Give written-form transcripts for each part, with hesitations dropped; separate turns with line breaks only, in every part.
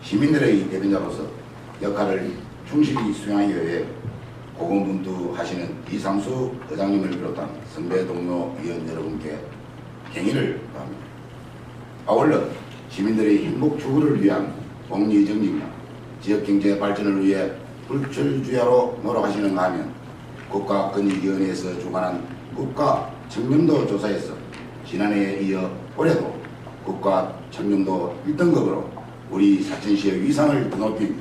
시민들의 대변자로서 역할을 충실히 수행하기 위해 고군분투하시는 이상수 의장님을 비롯한 선배 동료 위원 여러분께 경의를 표합니다. 아울러 시민들의 행복 추구를 위한 복리 정직과 지역경제 발전을 위해 불철주야로 노력하시는가 하면 국가권익위원회에서 주관한 국가 청렴도 조사에서 지난해에 이어 올해도 국가 청렴도 1등급으로 우리 사천시의 위상을 높인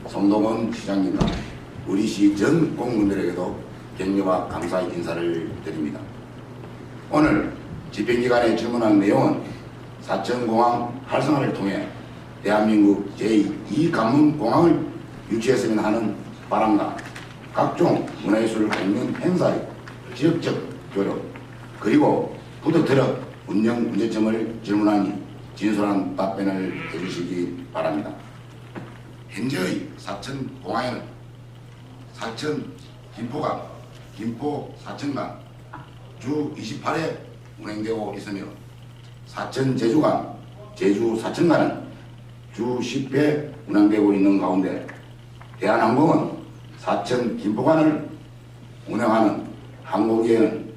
송동원 시장님과 우리 시 전 공무원들에게도 격려와 감사의 인사를 드립니다. 오늘 집행기관에 질문한 내용은 사천공항 활성화를 통해 대한민국 제2관문공항을 유치했으면 하는 바람과 각종 문화예술 공연 행사의 지역적 교류 그리고 푸드트럭 운영 문제점을 질문하니 진솔한 답변을 해주시기 바랍니다. 현재의 사천공항에는 사천 김포간, 김포 사천간 주 28회 운행되고 있으며 사천 제주간, 제주 사천간은 주 10회 운항되고 있는 가운데 대한항공은 사천 김포간을 운행하는 항공기에는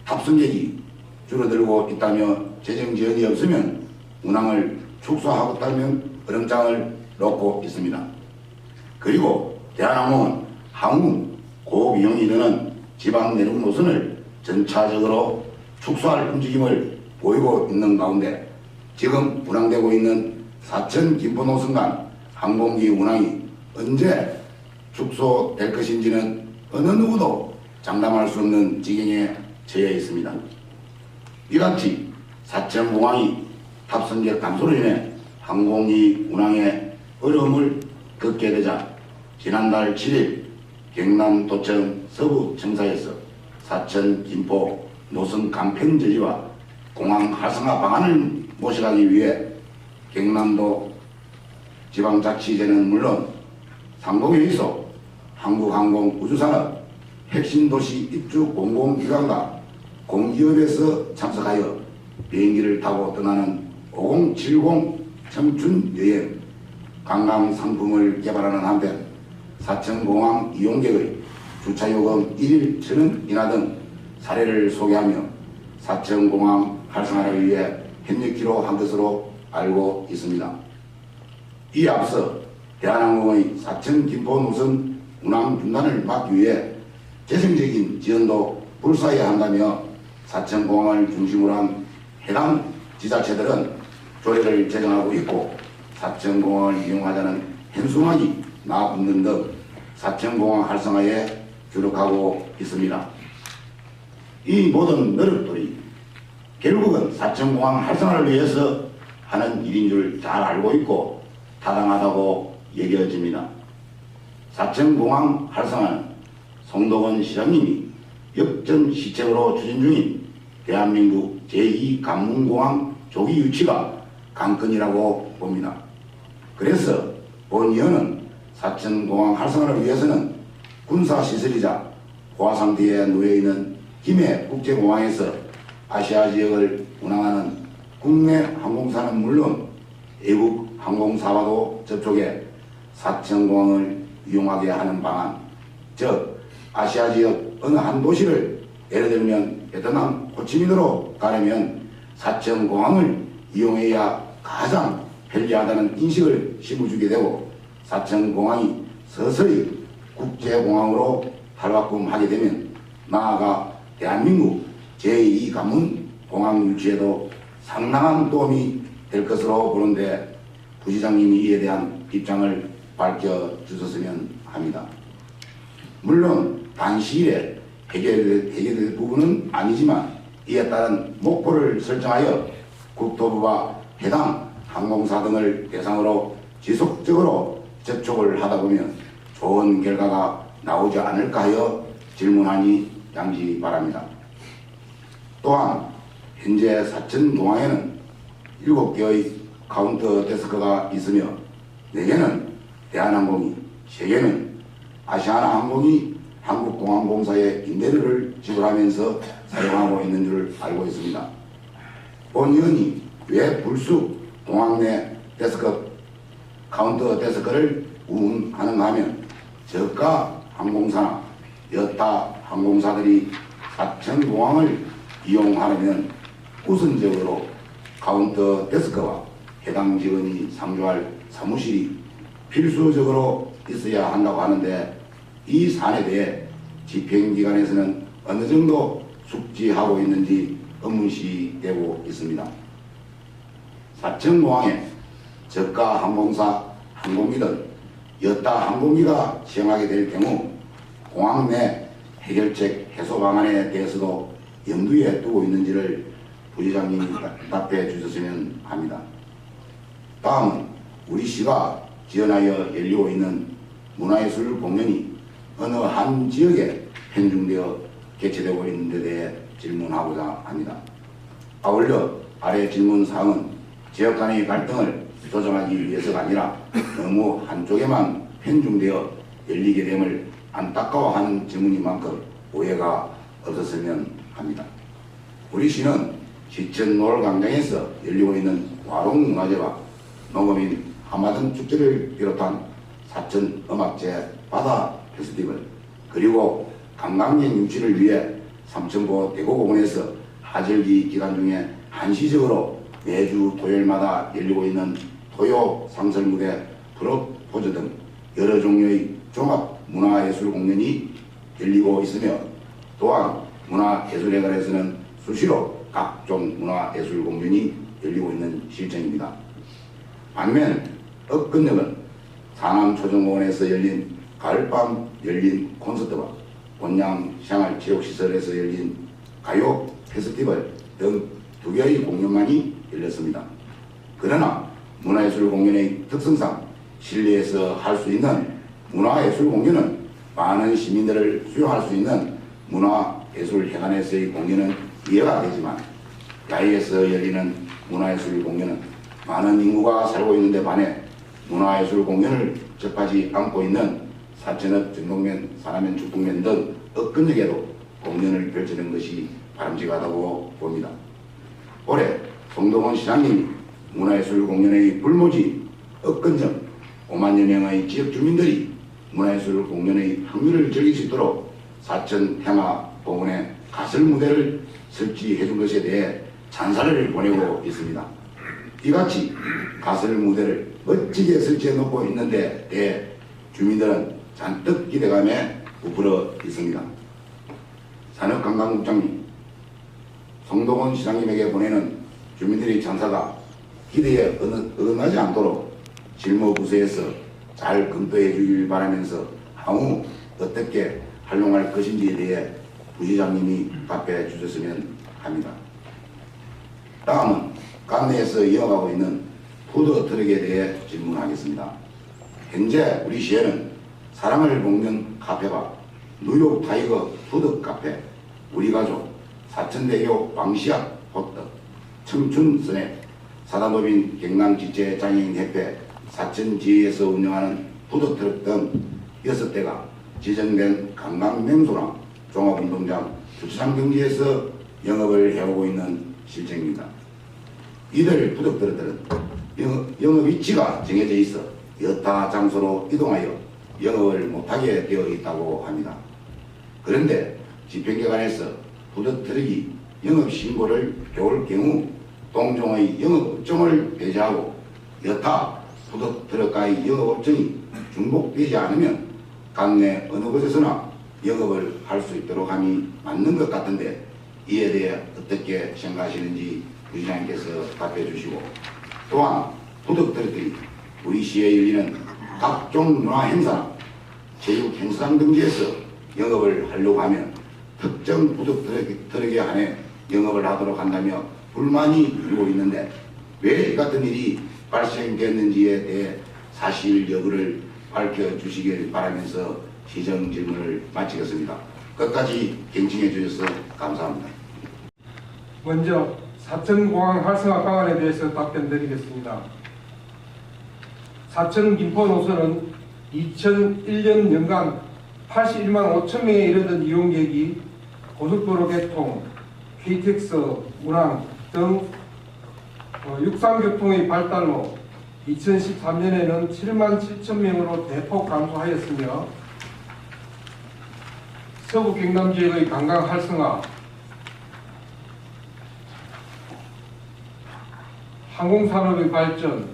탑승객이 줄어들고 있다며 재정 지원이 없으면 운항을 축소하겠다면 으름장을 놓고 있습니다. 그리고 대한항공은 항공 고비용이 드는 지방 내륙 노선을 전차적으로 축소할 움직임을 보이고 있는 가운데 지금 운항되고 있는 사천 김포 노선 간 항공기 운항이 언제 축소될 것인지는 어느 누구도 장담할 수 없는 지경에 처해 있습니다. 이같이 사천공항이 탑승객 감소로 인해 항공기 운항에 어려움을 겪게 되자 지난달 7일 경남도청 서부청사에서 사천 김포 노선 간편 제지와 공항 활성화 방안을 모색하기 위해 경남도 지방자치제는 물론 상공회의소, 한국항공우주산업, 핵심도시 입주 공공기관과 공기업에서 참석하여 비행기를 타고 떠나는 5070 청춘여행 관광상품을 개발하는 한편 사천공항 이용객의 주차요금 1일 1,000원 인하 등 사례를 소개하며 사천공항 활성화를 위해 협력키로 한 것으로 알고 있습니다. 이에 앞서 대한항공의 사천 김포 노선 운항 중단을 막기 위해 재정적인 지원도 불사해야 한다며 사천공항을 중심으로 한 해당 지자체들은 조례를 제정하고 있고 사천공항을 이용하자는 현수막이 나붙는 등 사천공항 활성화에 주력하고 있습니다. 이 모든 노력들이 결국은 사천공항 활성화를 위해서 하는 일인 줄 잘 알고 있고 타당하다고 여겨집니다. 사천공항 활성화는 송동원 시장님이 역전시책으로 추진 중인 대한민국 제2관문공항 조기 유치가 관건이라고 봅니다. 그래서 본 의원은 사천공항 활성화를 위해서는 군사시설이자 고화 상태에 놓여있는 김해 국제공항에서 아시아 지역을 운항하는 국내 항공사는 물론 외국 항공사와도 접촉해 사천공항을 이용하게 하는 방안, 즉 아시아 지역 어느 한 도시를 예를 들면 베트남 호치민으로 가려면 사천공항을 이용해야 가장 편리하다는 인식을 심어주게 되고 사천공항이 서서히 국제공항으로 탈바꿈하게 되면 나아가 대한민국 제2관문 공항 유치에도 상당한 도움이 될 것으로 보는데 부시장님이 이에 대한 입장을 밝혀주셨으면 합니다. 물론 단시일에 해결될 부분은 아니지만 이에 따른 목표를 설정하여 국토부와 해당 항공사 등을 대상으로 지속적으로 접촉을 하다 보면 좋은 결과가 나오지 않을까 하여 질문하니 양지 바랍니다. 또한 현재 사천공항에는 7개의 카운터 데스크가 있으며 4개는 대한항공이, 3개는 아시아나항공이 한국공항공사에 임대료를 지불하면서 사용하고 있는 줄 알고 있습니다. 본 의원이 왜 불쑥 공항 내 데스크 카운터 데스크를 운하는가 하면 저가 항공사나 여타 항공사들이 사천공항을 이용하려면 우선적으로 카운터 데스크와 해당 직원이 상주할 사무실이 필수적으로 있어야 한다고 하는데, 이 사안에 대해 집행기관에서는 어느 정도 숙지하고 있는지 의문시되고 있습니다. 사천공항에 저가 항공사 항공기든 여타 항공기가 시행하게 될 경우 공항 내 해결책 해소 방안에 대해서도 염두에 두고 있는지를 부지장님이 답해 주셨으면 합니다. 다음은 우리 시가 지원하여 열리고 있는 문화예술 공연이 어느 한 지역에 편중되어 개최되고 있는 데 대해 질문하고자 합니다. 아울러 아래 질문 사항은 지역 간의 갈등을 조정하기 위해서가 아니라 너무 한쪽에만 편중되어 열리게 됨을 안타까워하는 질문인 만큼 오해가 없었으면 합니다. 우리 시는 시천 노을광장에서 열리고 있는 와롱문화제와 농어민 하마등 축제를 비롯한 사천 음악제 바다 페스티벌, 그리고 관광객 유치를 위해 삼천포 대고공원에서 하절기 기간 중에 한시적으로 매주 토요일마다 열리고 있는 토요 상설무대, 프로포즈 등 여러 종류의 종합 문화예술 공연이 열리고 있으며, 또한 문화예술회관에서는 수시로 각종 문화예술 공연이 열리고 있는 실정입니다. 반면 읍근역은 상암초정공원에서 열린 가을밤 열린 콘서트와 본양생활체육시설에서 열린 가요 페스티벌 등 2개의 공연만이 열렸습니다. 그러나 문화예술 공연의 특성상 실내에서 할 수 있는 문화예술 공연은 많은 시민들을 수용할 수 있는 문화예술회관에서의 공연은 이해가 되지만, 야외에서 열리는 문화예술 공연은 많은 인구가 살고 있는 데 반해 문화예술 공연을 접하지 않고 있는 사천읍 정동면, 사남면, 죽동면 등 읍근역에도 공연을 펼치는 것이 바람직하다고 봅니다. 올해 송동원 시장님이 문화예술 공연의 불모지 읍근역 5만여 명의 지역 주민들이 문화예술 공연의 확률을 즐길 수 있도록 사천 테마공원에 가설 무대를 설치해 준 것에 대해 찬사를 보내고 있습니다. 이같이 가설 무대를 멋지게 설치해 놓고 있는데 대해 주민들은 잔뜩 기대감에 부풀어 있습니다. 산업관광국장님, 송동원 시장님에게 보내는 주민들의 찬사가 기대에 어긋나지 않도록 실무부서에서 잘 검토해 주길 바라면서 향후 어떻게 활용할 것인지에 대해 부시장님이 답해 주셨으면 합니다. 다음은 관내에서 이어가고 있는 푸드트럭에 대해 질문하겠습니다. 현재 우리 시에는 사랑을 볶는 카페와 뉴욕 타이거 푸드 카페, 우리가족, 사천대교 왕시합 호떡, 청춘 스낵, 사단법인 경남지체장애인협회 사천지에서 운영하는 푸드트럭 등 6대가 지정된 관광명소랑 종합운동장, 주차장 등지에서 영업을 해오고 있는 실정입니다. 이들 푸드트럭들은 영업 위치가 정해져 있어 여타 장소로 이동하여 영업을 못하게 되어 있다고 합니다. 그런데 집행기관에서 푸드트럭이 영업신고를 해올 경우 동종의 영업업종을 배제하고 여타 푸드트럭과의 영업업종이 중복되지 않으면 관내 어느 곳에서나 영업을 할 수 있도록 함이 맞는 것 같은데, 이에 대해 어떻게 생각하시는지 부시장님께서 답해 주시고, 또한 푸드트럭들이 우리 시에 열리는 각종 문화행사나 체육행사장 등지에서 영업을 하려고 하면 특정 푸드트럭에 한해 영업을 하도록 한다며 불만이 일고 있는데, 왜 이 같은 일이 발생됐는지에 대해 사실 여부를 밝혀주시길 바라면서 시정 질문을 마치겠습니다. 끝까지 경청해 주셔서 감사합니다.
먼저 사천공항 활성화 방안에 대해서 답변드리겠습니다. 사천 김포 노선은 2001년 연간 81만 5천 명에 이르던 이용객이 고속도로 개통, KTX, 운항 등 육상교통의 발달로 2013년에는 7만 7천 명으로 대폭 감소하였으며 서부 경남 지역의 관광 활성화, 항공산업의 발전,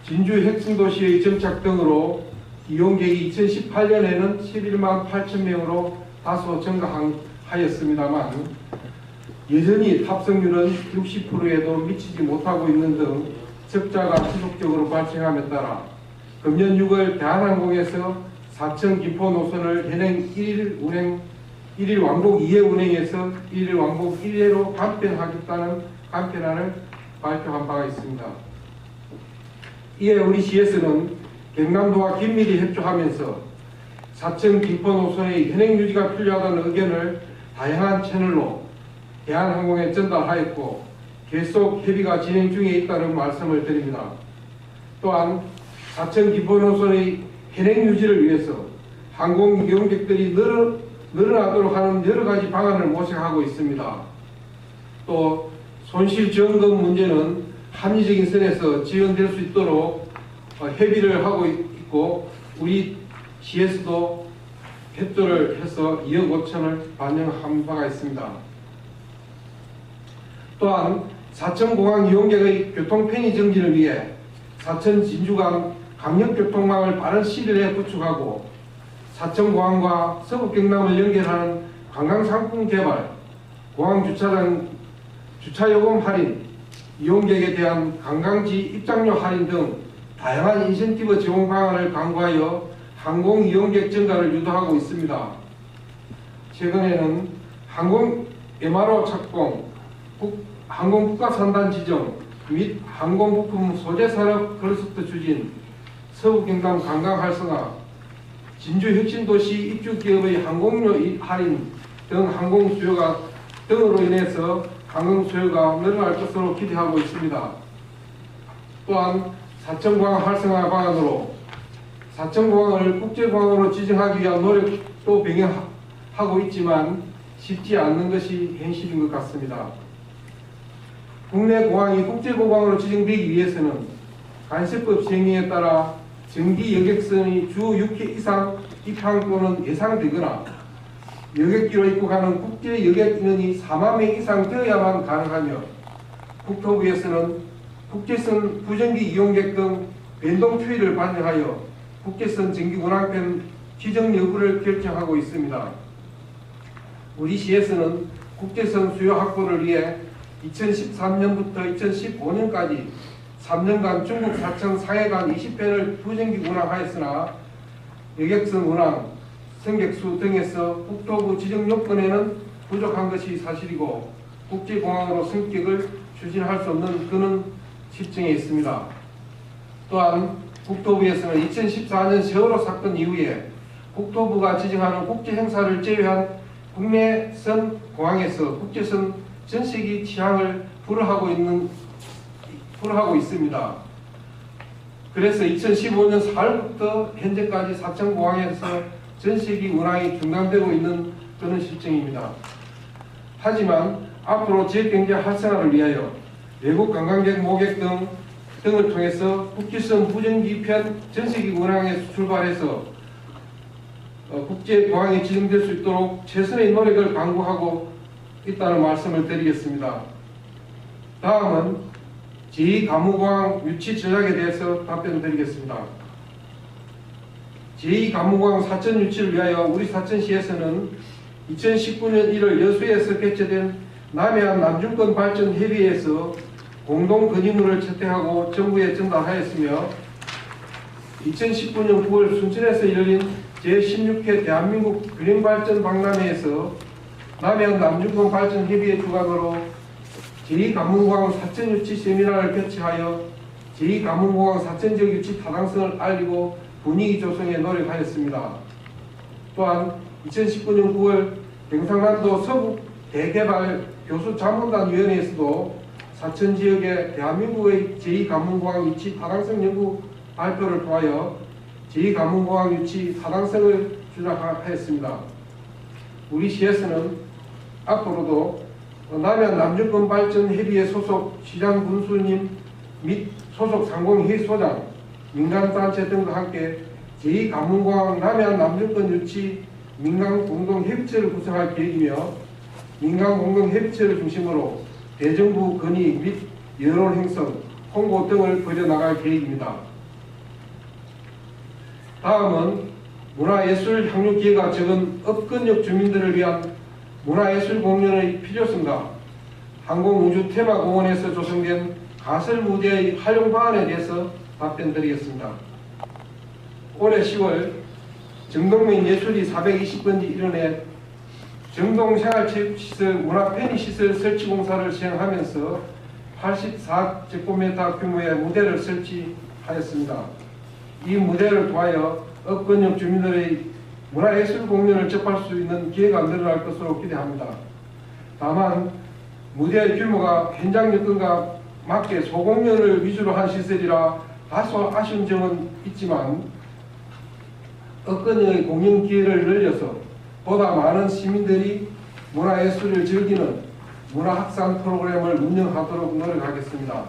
진주 핵심도시의 정착 등으로 이용객이 2018년에는 11만 8천 명으로 다소 증가하였습니다만 여전히 탑승률은 60%에도 미치지 못하고 있는 등 적자가 지속적으로 발생함에 따라 금년 6월 대한항공에서 사천 김포 노선을 현행 1일 왕복 2회 운행에서 1일 왕복 1회로 간편하겠다는 간편안을 발표한 바가 있습니다. 이에 우리 시에서는 경남도와 긴밀히 협조하면서 사천 김포 노선의 현행 유지가 필요하다는 의견을 다양한 채널로 대한항공에 전달하였고 계속 협의가 진행 중에 있다는 말씀을 드립니다. 또한 사천 김포 노선의 현행 유지를 위해서 항공 이용객들이 늘어나도록 하는 여러 가지 방안을 모색하고 있습니다. 또 손실 지원금 문제는 합리적인 선에서 지원될 수 있도록 협의를 하고 있고 우리 시에서도 협조를 해서 2억 5천을 반영한 바가 있습니다. 또한 사천공항 이용객의 교통 편의 정진을 위해 사천 진주 간 강력교통망을 빠른 시일 내에 구축하고 사천공항과 서부 경남을 연결하는 관광상품 개발, 공항 주차장 주차요금 할인, 이용객에 대한 관광지 입장료 할인 등 다양한 인센티브 제공 방안을 강구하여 항공 이용객 증가를 유도하고 있습니다. 최근에는 항공 MRO 착공, 항공 국가산단 지정 및 항공부품 소재산업 클러스터 추진, 서부경남 관광 활성화, 진주 혁신도시 입주기업의 항공료 할인 등 항공 수요가 등으로 인해서 항공 수요가 늘어날 것으로 기대하고 있습니다. 또한 사천공항 활성화 방안으로 사천공항을 국제공항으로 지정하기 위한 노력도 병행하고 있지만 쉽지 않는 것이 현실인 것 같습니다. 국내 공항이 국제공항으로 지정되기 위해서는 관세법 시행령에 따라 정기 여객선이 주 6회 이상 입항 또는 예상되거나 여객기로 입국하는 국제 여객 인원이 4만 명 이상 되어야만 가능하며 국토부에서는 국제선 부정기 이용객 등 변동 추이를 반영하여 국제선 정기 운항편 지정 여부를 결정하고 있습니다. 우리 시에서는 국제선 수요 확보를 위해 2013년부터 2015년까지 3년간 중국 사천 상해간 20편을 부정기 운항하였으나 여객선 운항, 승객수 등에서 국토부 지정 요건에는 부족한 것이 사실이고 국제공항으로 승격을 추진할 수 없는 그는 실정에 있습니다. 또한 국토부에서는 2014년 세월호 사건 이후에 국토부가 지정하는 국제 행사를 제외한 국내선 공항에서 국제선 전세기 취항을 불허하고 있습니다. 그래서 2015년 4월부터 현재까지 사천공항에서 전세기 운항이 중단되고 있는 그런 실정입니다. 하지만 앞으로 지역경제 활성화를 위하여 외국 관광객 모객 등을 통해서 국제선 부정기 편 전세기 운항에서 출발해서 국제공항에 지정될 수 있도록 최선의 노력을 강구하고 있다는 말씀을 드리겠습니다. 다음은 제2간무공항 유치 전략에 대해서 답변드리겠습니다. 제2간무공항 사천 유치를 위하여 우리 사천시에서는 2019년 1월 여수에서 개최된 남해안 남중권 발전 협의회에서 공동 건의문을 채택하고 정부에 전달하였으며 2019년 9월 순천에서 열린 제16회 대한민국 균형발전 박람회에서 남해안 남중권 발전 협의회 주관으로 제2간무공항 사천 유치 세미나를 개최하여 제2간무공항 사천지역 유치 타당성을 알리고 분위기 조성에 노력하였습니다. 또한 2019년 9월 경상남도 서북 대개발 교수자문단위원회에서도 사천지역의 대한민국의 제2간무공항 유치 타당성 연구 발표를 통하여 제2간무공항 유치 타당성을 주장하였습니다. 우리 시에서는 앞으로도 남해안 남중권 발전 협의회 소속 시장 군수님 및 소속 상공회의소장, 민간단체 등과 함께 제2간문공항 남해안 남중권 유치 민간공동협의체를 구성할 계획이며 민간공동협의체를 중심으로 대정부 건의 및 여론 형성, 홍보 등을 벌여나갈 계획입니다. 다음은 문화예술 향유 기회가 적은 업근역 주민들을 위한 문화예술 공연의 필요성과 항공우주 테마공원에서 조성된 가설 무대의 활용 방안에 대해서 답변드리겠습니다. 올해 10월 정동민 예술이 420번지 일원에 정동생활체육시설 문화편의시설 설치공사를 시행하면서 84제곱미터 규모의 무대를 설치하였습니다. 이 무대를 통하여 업근역 주민들의 문화예술 공연을 접할 수 있는 기회가 늘어날 것으로 기대합니다. 다만 무대의 규모가 현장 여건과 맞게 소공연을 위주로 한 시설이라 다소 아쉬운 점은 있지만 업근역의 공연 기회를 늘려서 보다 많은 시민들이 문화예술을 즐기는 문화학산 프로그램을 운영하도록 노력하겠습니다.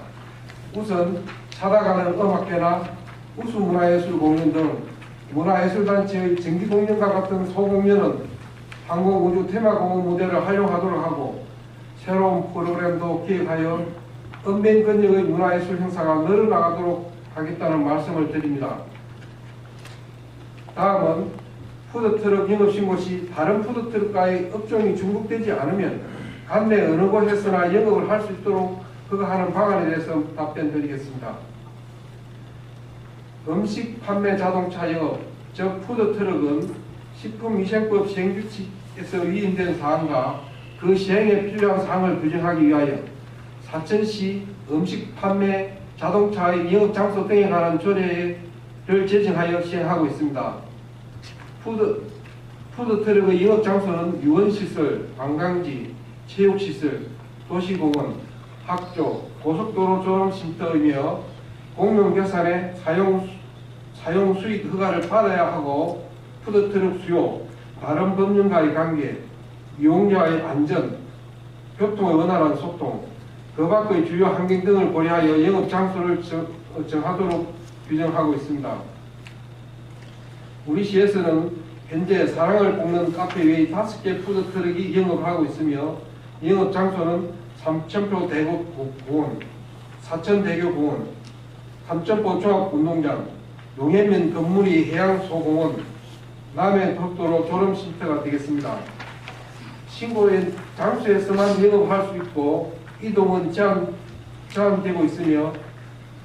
우선 찾아가는 음악회나 우수문화예술 공연 등 문화예술단체의 정기공연과 같은 소공연은 항공우주 테마공원 무대를 활용하도록 하고 새로운 프로그램도 기획하여 읍면권역의 문화예술 행사가 늘어나가도록 하겠다는 말씀을 드립니다. 다음은 푸드트럭 영업신고 시 다른 푸드트럭과의 업종이 중복되지 않으면 관내 어느 곳에서나 영업을 할 수 있도록 허가하는 방안에 대해서 답변드리겠습니다. 음식 판매 자동차 영업, 즉 푸드트럭은 식품위생법 시행규칙에서 위임된 사항과 그 시행에 필요한 사항을 규정하기 위하여 사천시 음식 판매 자동차의 영업장소 등에 관한 조례를 제정하여 시행하고 있습니다. 푸드트럭의 영업장소는 유원시설, 관광지, 체육시설, 도시공원, 학교, 고속도로 졸업쉼터이며 공용격산의 사용 수익 허가를 받아야 하고 푸드트럭 수요, 다른 법령과의 관계, 이용자의 안전, 교통의 원활한 소통, 그 밖의 주요 환경 등을 고려하여 영업장소를 정하도록 규정하고 있습니다. 우리 시에서는 현재 사랑을 볶는 카페 외에 5개 푸드트럭이 영업하고 있으며 영업장소는 삼천포 대구공원, 사천대교공원, 삼천포 종합운동장, 용해면 건물이 해양소공원, 남해덕도로 졸업쉼터가 되겠습니다. 신고된 장소에서만 영업할 수 있고 이동은 제한되고 있으며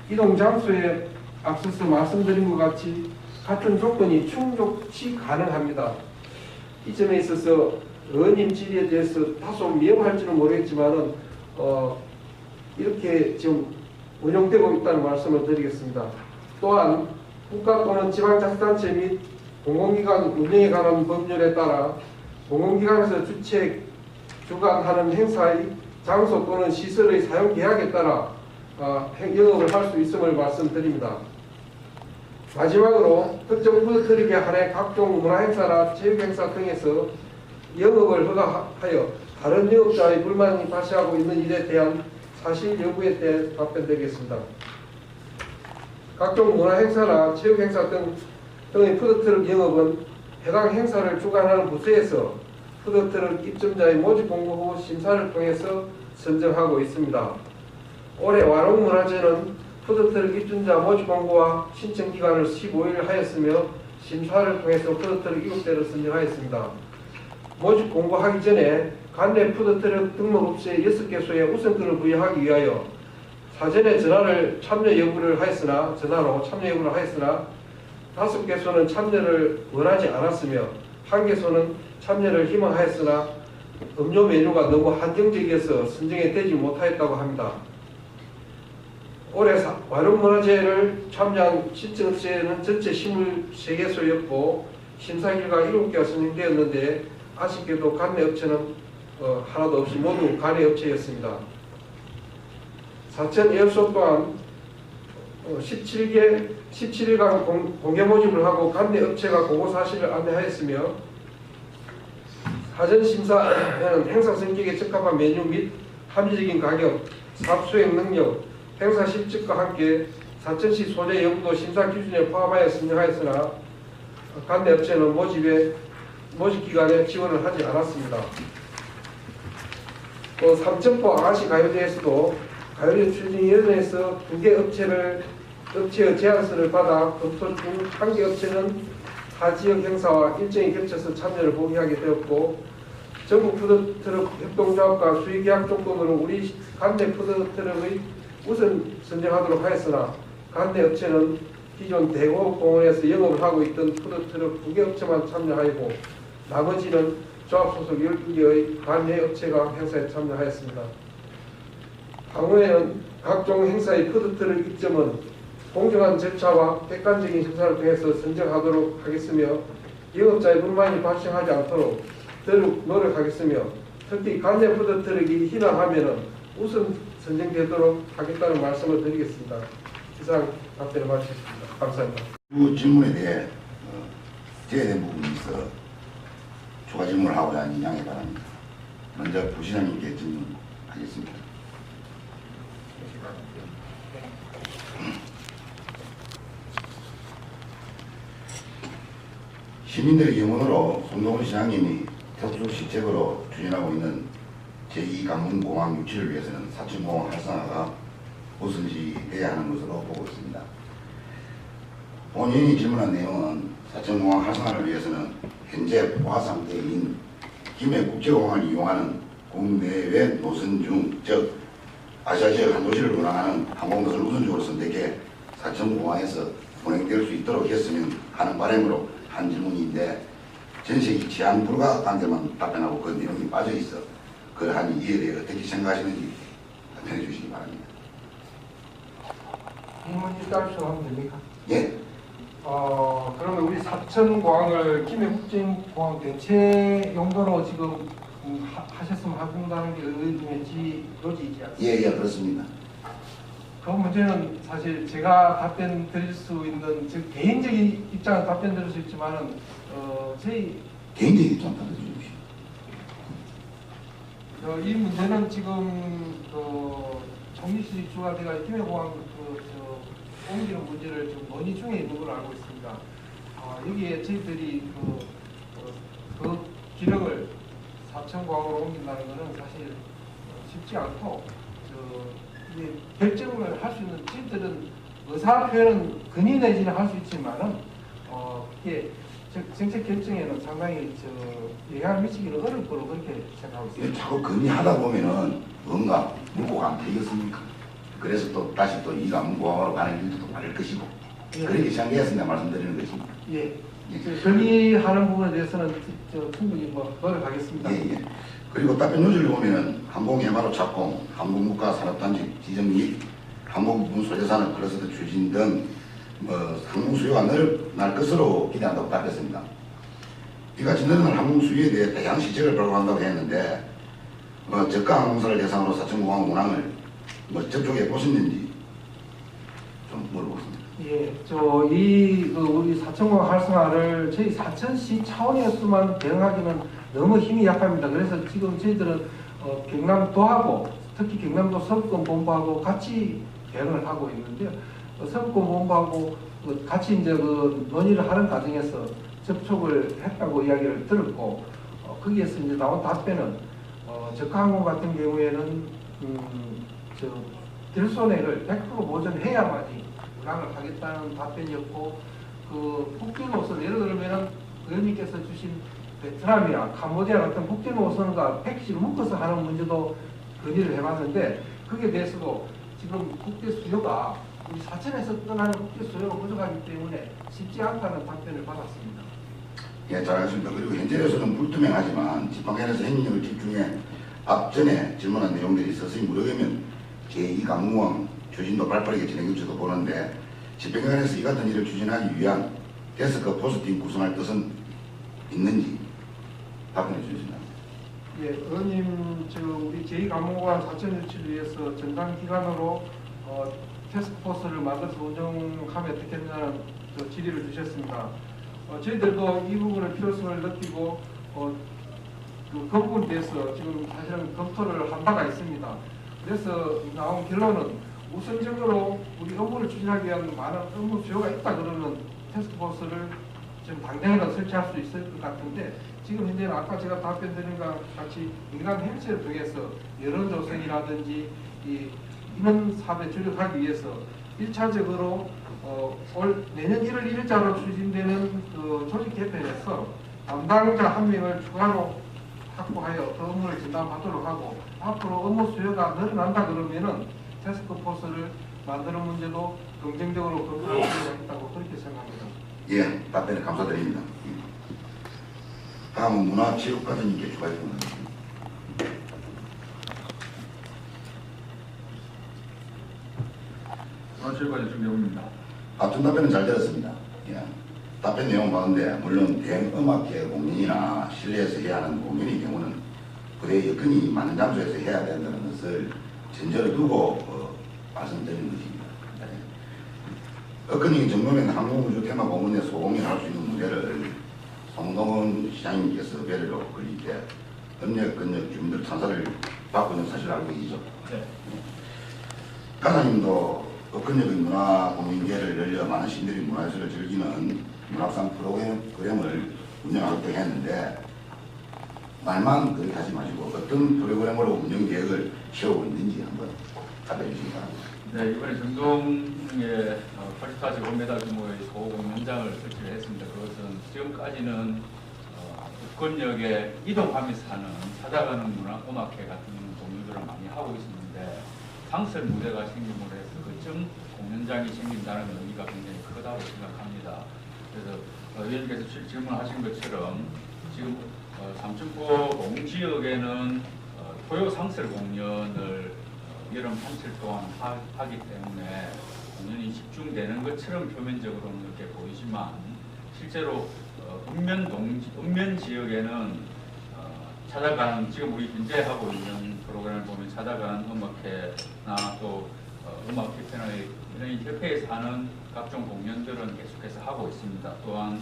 이동 장소에 앞서서 말씀드린 것 같이 같은 조건이 충족시 가능합니다. 이 점에 있어서 의원님 질의에 대해서 다소 미흡할지는 모르겠지만은 이렇게 지금 운영되고 있다는 말씀을 드리겠습니다. 또한 국가 또는 지방자치단체 및 공공기관 운영에 관한 법률에 따라 공공기관에서 주관하는 행사의 장소 또는 시설의 사용 계약에 따라 영업을 할 수 있음을 말씀드립니다. 마지막으로 특정 푸드트럭에 한해 각종 문화행사나 체육행사 등에서 영업을 허가하여 다른 영업자의 불만이 발생하고 있는 일에 대한 사실 여부에 대해 답변드리겠습니다. 각종 문화행사나 체육행사 등의 푸드트럭 영업은 해당 행사를 주관하는 부서에서 푸드트럭 입점자의 모집 공고 후 심사를 통해서 선정하고 있습니다. 올해 와롱문화재는 푸드트럭 입점자 모집 공고와 신청 기간을 15일 하였으며 심사를 통해서 푸드트럭 7대를 선정하였습니다. 모집 공고하기 전에 관내 푸드트럭 등록업체 6개소에 우선권을 부여하기 위하여 사전에 전화로 참여 여부를 하였으나 5개소는 참여를 원하지 않았으며 1개소는 참여를 희망하였으나 음료 메뉴가 너무 한정적이어서 선정이 되지 못하였다고 합니다. 올해 와룡문화제를 참여한 신청업체는 전체 23개소였고 심사 결과 7개가 선정되었는데 아쉽게도 관내 업체는 하나도 없이 모두 관내 업체였습니다. 사천 에어소 또한 17일간 공개 모집을 하고 관내 업체가 공고 사실을 안내하였으며 사전 심사에는 행사 성격에 적합한 메뉴 및 합리적인 가격, 사업 수행 능력, 행사 실적과 함께 사천시 소재 여부도 심사 기준에 포함하여 선정하였으나 관내 업체는 모집 기간에 지원을 하지 않았습니다. 또 삼천포 아가씨 가요제에서도 가요제 추진위원회에서 2개 업체의 제안서를 받아 검토 중 1개 업체는 타 지역 행사와 일정이 겹쳐서 참여를 포기하게 되었고, 전국 푸드트럭 협동조합과 수의계약 조건으로 우리 관내 푸드트럭의 우선 선정하도록 하였으나 관내 업체는 기존 대고공원에서 영업을 하고 있던 푸드트럭 2개 업체만 참여하였고, 나머지는 조합 소속 12개의 관내 업체가 행사에 참여하였습니다. 향후에는 각종 행사의 푸드트럭 입점은 공정한 절차와 객관적인 심사를 통해서 선정하도록 하겠으며, 영업자의 불만이 발생하지 않도록 더욱 노력하겠으며, 특히 관내 푸드트럭이 희망하면 우선 선정되도록 하겠다는 말씀을 드리겠습니다. 이상 답변을 마치겠습니다. 감사합니다.
그 질문에 대해 제외된 부분이 있어 추가 질문을 하고자 하니 양해 바랍니다. 먼저 부시장님께 질문하겠습니다. 시민들의 영혼으로 송동훈 시장님이 특수시책으로 추진하고 있는 제2강문공항 유치를 위해서는 사천공항 활성화가 우선시돼야 하는 것으로 보고 있습니다. 본인이 질문한 내용은 사천공항 활성화를 위해서는 현재 포화 상태인 김해국제공항을 이용하는 국내외 노선 중, 즉 아시아 지역 한 도시를 운항하는 항공노선을 우선적으로 선택해 사천공항에서 운행될 수 있도록 했으면 하는 바람으로 한 질문인데, 전세기 제한 불가 단계만 답변하고 그 내용이 빠져 있어 그러한 이에 대해 어떻게 생각하시는지 답변해 주시기 바랍니다.
질문 일단 하면 됩니까?
예.
그러면 우리 사천공항을 김해국제공항 대체 용도로 지금 하셨으면 한다는 게 의지이지 않습니까?
예, 그렇습니다.
그 문제는 사실 제가 답변 드릴 수 있는, 즉 개인적인 입장은 답변 드릴 수 있지만은 저희
개인적인 입장 답변해 주십시오.
이 문제는 지금 총리실이 주관돼가 김해공항 옮기는 문제를 좀 논의 중에 있는 걸로 알고 있습니다. 여기에 저희들이 그 기능을 사천공항으로 옮긴다는 것은 사실 쉽지 않고, 이게 결정을 할 수 있는, 저희들은 의사 표현은 근의 내지는 할 수 있지만은 이게 정책 결정에는 상당히 영향을 미치기는 어려울 거로 그렇게 생각하고 있습니다.
자꾸 건의하다 보면은 뭔가 묵고가 안 되겠습니까? 그래서 또 다시 또 이 강문공항으로 가는 길도 많을 것이고,
예.
그렇게 생각했으니까 말씀드리는 것입니다.
예. 건의하는 부분에 대해서는 충분히 노력하겠습니다.
예. 그리고 답변 요지를 보면은 항공해마로 착공, 항공국가 산업단지 지정 및 항공부품 소재산업 클러스터 추진 등 항공 수요가 늘어날 것으로 기대한다고 답했습니다. 이같이 늘어날 항공 수요에 대해 다양한 시책을 발표한다고 했는데, 저가 항공사를 대상으로 사천공항 운항을 접촉해 보셨는지 좀 물어보겠습니다.
예, 우리 사천공항 활성화를 저희 사천시 차원에서만 대응하기는 너무 힘이 약합니다. 그래서 지금 저희들은 경남도하고, 특히 경남도 서부권본부하고 같이 대응을 하고 있는데요. 서부권본부하고 같이 이제 논의를 하는 과정에서 접촉을 했다고 이야기를 들었고, 거기에서 이제 나온 답변은 저가항공 같은 경우에는 결손액을 100% 보전해야만이 운항을 하겠다는 답변이었고, 국제 노선, 예를 들면 의원님께서 주신 베트남이나 캄보디아 같은 국제 노선과 패키지를 묶어서 하는 문제도 건의를 해봤는데, 거기에 대해서도 지금 국제 수요가 우리 사천에서 떠나는 국제 수요가 부족하기 때문에 쉽지 않다는 답변을 받았습니다.
예, 잘 알겠습니다. 그리고 현재로서는 불투명하지만 지방간에서 행정력을 집중해 앞전에 질문한 내용들이 서서히 무력하면 제2강공항 추진도 발빠르게 진행될지도 보는데, 집행관에서 이 같은 일을 추진하기 위한 데스크 포스트팀 구성할 뜻은 있는지 답변해 주시면.
예, 의원님, 우리 제2강공항 사천 유치를 위해서 전담 기관으로 태스크포스를 만들어서 운영하면 어떻겠냐는 질의를 주셨습니다. 저희들도 이 부분의 필요성을 느끼고 그 부분에 대해서 지금 사실은 검토를 한 바가 있습니다. 그래서 나온 결론은 우선적으로 우리 업무를 추진하기 위한 많은 업무 수요가 있다 그러면 태스크포스를 좀 당장이라도 설치할 수 있을 것 같은데 지금 현재는 아까 제가 답변 드린 것 같이 민간 행사를 통해서 여론조성이라든지 이 인원 사업에 주력하기 위해서 1차적으로 올 내년 1월 1일자로 추진되는 그 조직 개편에서 담당자 한 명을 추가로 확보하여 그 업무를 진단하도록 하고 앞으로 업무 수요가 늘어난다 그러면은 태스크포스를 만드는 문제도 긍정적으로 검토할 필요가 있다고 그렇게 생각합니다.
예, 답변에 감사드립니다. 다음은 문화체육과장님께 추가 질문드립니다.
문화체육관의 정경훈입니다.
앞전 답변은 잘 들었습니다. 예. 답변 내용 봤는데 물론 대음악회 공연이나 실내에서 해야 하는 공연의 경우는 그의 여건이 많은 장소에서 해야 된다는 것을 전제로 두고 말씀드리는 것입니다. 여건이 정도면 항공우주 테마 공원에 소공연할 수 있는 문제를 송동원 시장님께서 배려로 걸릴 때 음력, 근력 주민들 찬사를 받고 있는 사실을 알고 계시죠?
네.
가사님도 업근역의 문화공연계를 열려 많은 시민들이 문화예술을 즐기는 문학상 프로그램을 운영하기도 했는데 말만 그렇게 하지 마시고 어떤 프로그램으로 운영 계획을 세우고 있는지 한번 답해 주시기 바랍니다.
네, 이번에 정동에 84제곱미터 규모의 소공연장을 설치를 했습니다. 그것은 지금까지는 up권역에 이동하면서 하는 찾아가는 음악회 같은 공연들을 많이 하고 있었는데 상설 무대가 생김으로 해서 그쯤 공연장이 생긴다는 의미가 굉장히 크다고 생각합니다. 그래서 의원님께서 질문하신 것처럼 지금 삼천포 동지역에는 토요 상설 공연을 여름 한철 동안 하기 때문에 공연이 집중되는 것처럼 표면적으로는 이렇게 보이지만 실제로 읍면 지역에는 찾아가는 지금 우리 현재 하고 있는 프로그램을 보면 찾아가는 음악회나 또 음악 협회나 이런 협회에서 하는 각종 공연들은 계속해서 하고 있습니다. 또한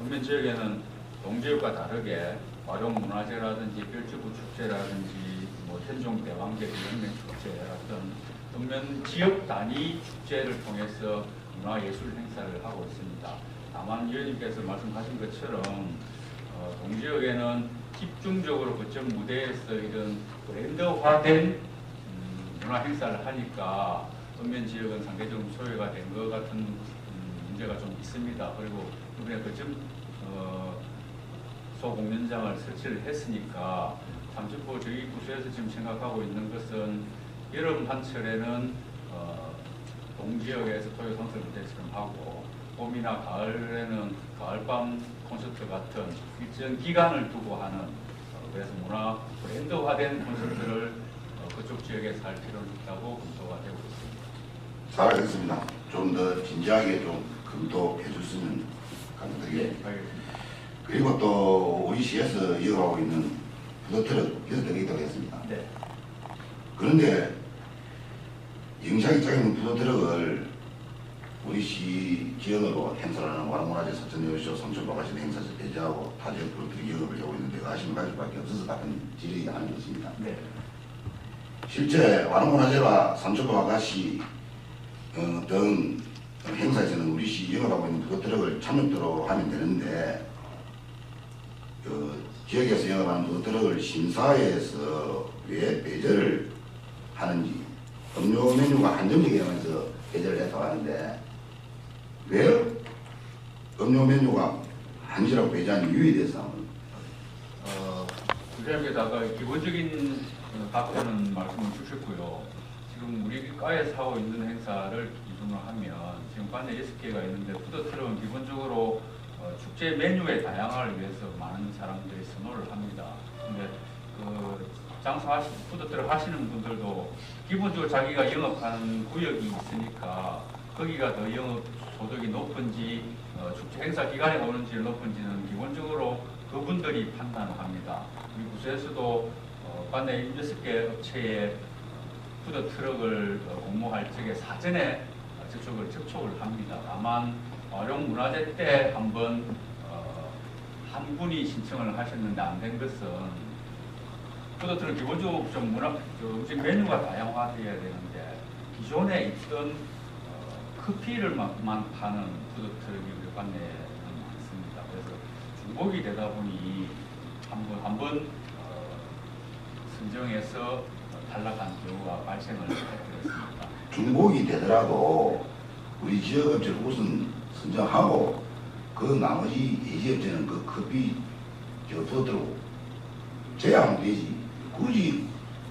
읍면 지역에는 동지역과 다르게 와룡문화제라든지 별주부 축제라든지 현종 대왕제 연맹 축제 같은 읍면 지역 단위 축제를 통해서 문화예술 행사를 하고 있습니다. 다만 위원님께서 말씀하신 것처럼 동지역에는 집중적으로 거점 무대에서 이런 브랜드화된 문화 행사를 하니까 읍면 지역은 상대적으로 소외가 된 것 같은 문제가 좀 있습니다. 그리고 이번에 거점 소공연장을 설치를 했으니까 삼천포 저희 부서에서 지금 생각하고 있는 것은 여름 한철에는 동지역에서 토요 상설 무대처럼 하고 봄이나 가을에는 가을밤 콘서트 같은 일정 기간을 두고 하는 그래서 문화 브랜드화된 콘서트를 그쪽 지역에서 할 필요는 있다고 검토가 되고 있습니다.
잘 알겠습니다. 좀 더 진지하게 좀 검토해 줬으면 감사드리겠습니다.
알겠습니다.
그리고 또 우리 시에서 이어가고 있는 푸드트럭 6개 있다고 했습니다.
네.
그런데 영상이 짜여 있는 푸드트럭을 우리 시 지역으로 행사를 하는 와룡문화제 사천여쇼 삼천포 같은 행사에서 배제하고 타 지역 푸드트럭 영업을 하고 있는데 아시는 가지밖에 없어서 같은 질의 하는 것입니다.
네.
실제 와룡문화제와 삼천포 아가씨 등 행사에서는 우리 시 영업하고 있는 푸드트럭을 참여토록 하면 되는데 지역에서 영업하는 푸드트럭을 심사에서 왜 배제를 하는지 음료 메뉴가 한정적인 영역에서 배제를 해서 하는데 왜 음료 메뉴가 한시라고 배제한 이유에 대해서 한번
부장님께서 아까 기본적인 답변은 말씀을 주셨고요. 지금 우리 과에서 하고 있는 행사를 기준으로 하면 지금 관내 6개가 있는데 푸드트럭은 기본적으로 축제 메뉴의 다양화를 위해서 많은 사람들이 선호를 합니다. 근데 푸드트럭 하시는 분들도 기본적으로 자기가 영업하는 구역이 있으니까 거기가 더 영업 소득이 높은지 축제 행사 기간에 오는지 높은지는 기본적으로 그분들이 판단합니다. 우리 부서에서도 관내 6개 업체에 푸드트럭을 공모할 적에 사전에 접촉을 합니다. 다만 와룡문화제 때 한번 한 분이 신청을 하셨는데 안 된 것은 푸드트럭 기본적으로 좀 음식 메뉴가 다양화되어야 되는데 기존에 있던 커피를만 파는 푸드트럭이 우리 관내에 많습니다. 그래서 중복이 되다 보니 한번 선정해서 탈락한 경우가 발생을 했습니다.
중복이 되더라도 우리 지역업체를 우선 선정하고 그 나머지 예지업체는 그 커피 푸드트럭 제한하면 되지. 굳이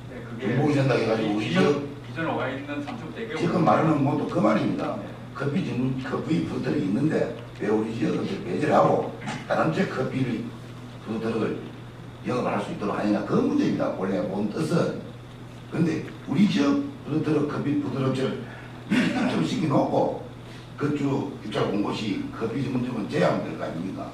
네, 그게
중복이 된다 해가지고 우리 지역
기존에 와 있는 삼척 대교
지금 말하는 것도 그 말입니다.
네.
커피 푸드트럭이 있는데 왜 우리 지역업체 배제를 하고 다른 제 커피 푸드트럭을 영업을 할 수 있도록 하느냐 그 문제입니다. 원래 본 뜻은. 그런데 우리 지역 푸드트럭 커피 푸드트럭을 입점 시켜놓고 그쪽 입찰 본 곳이 커피 전문점은 제한될 거 아닙니까?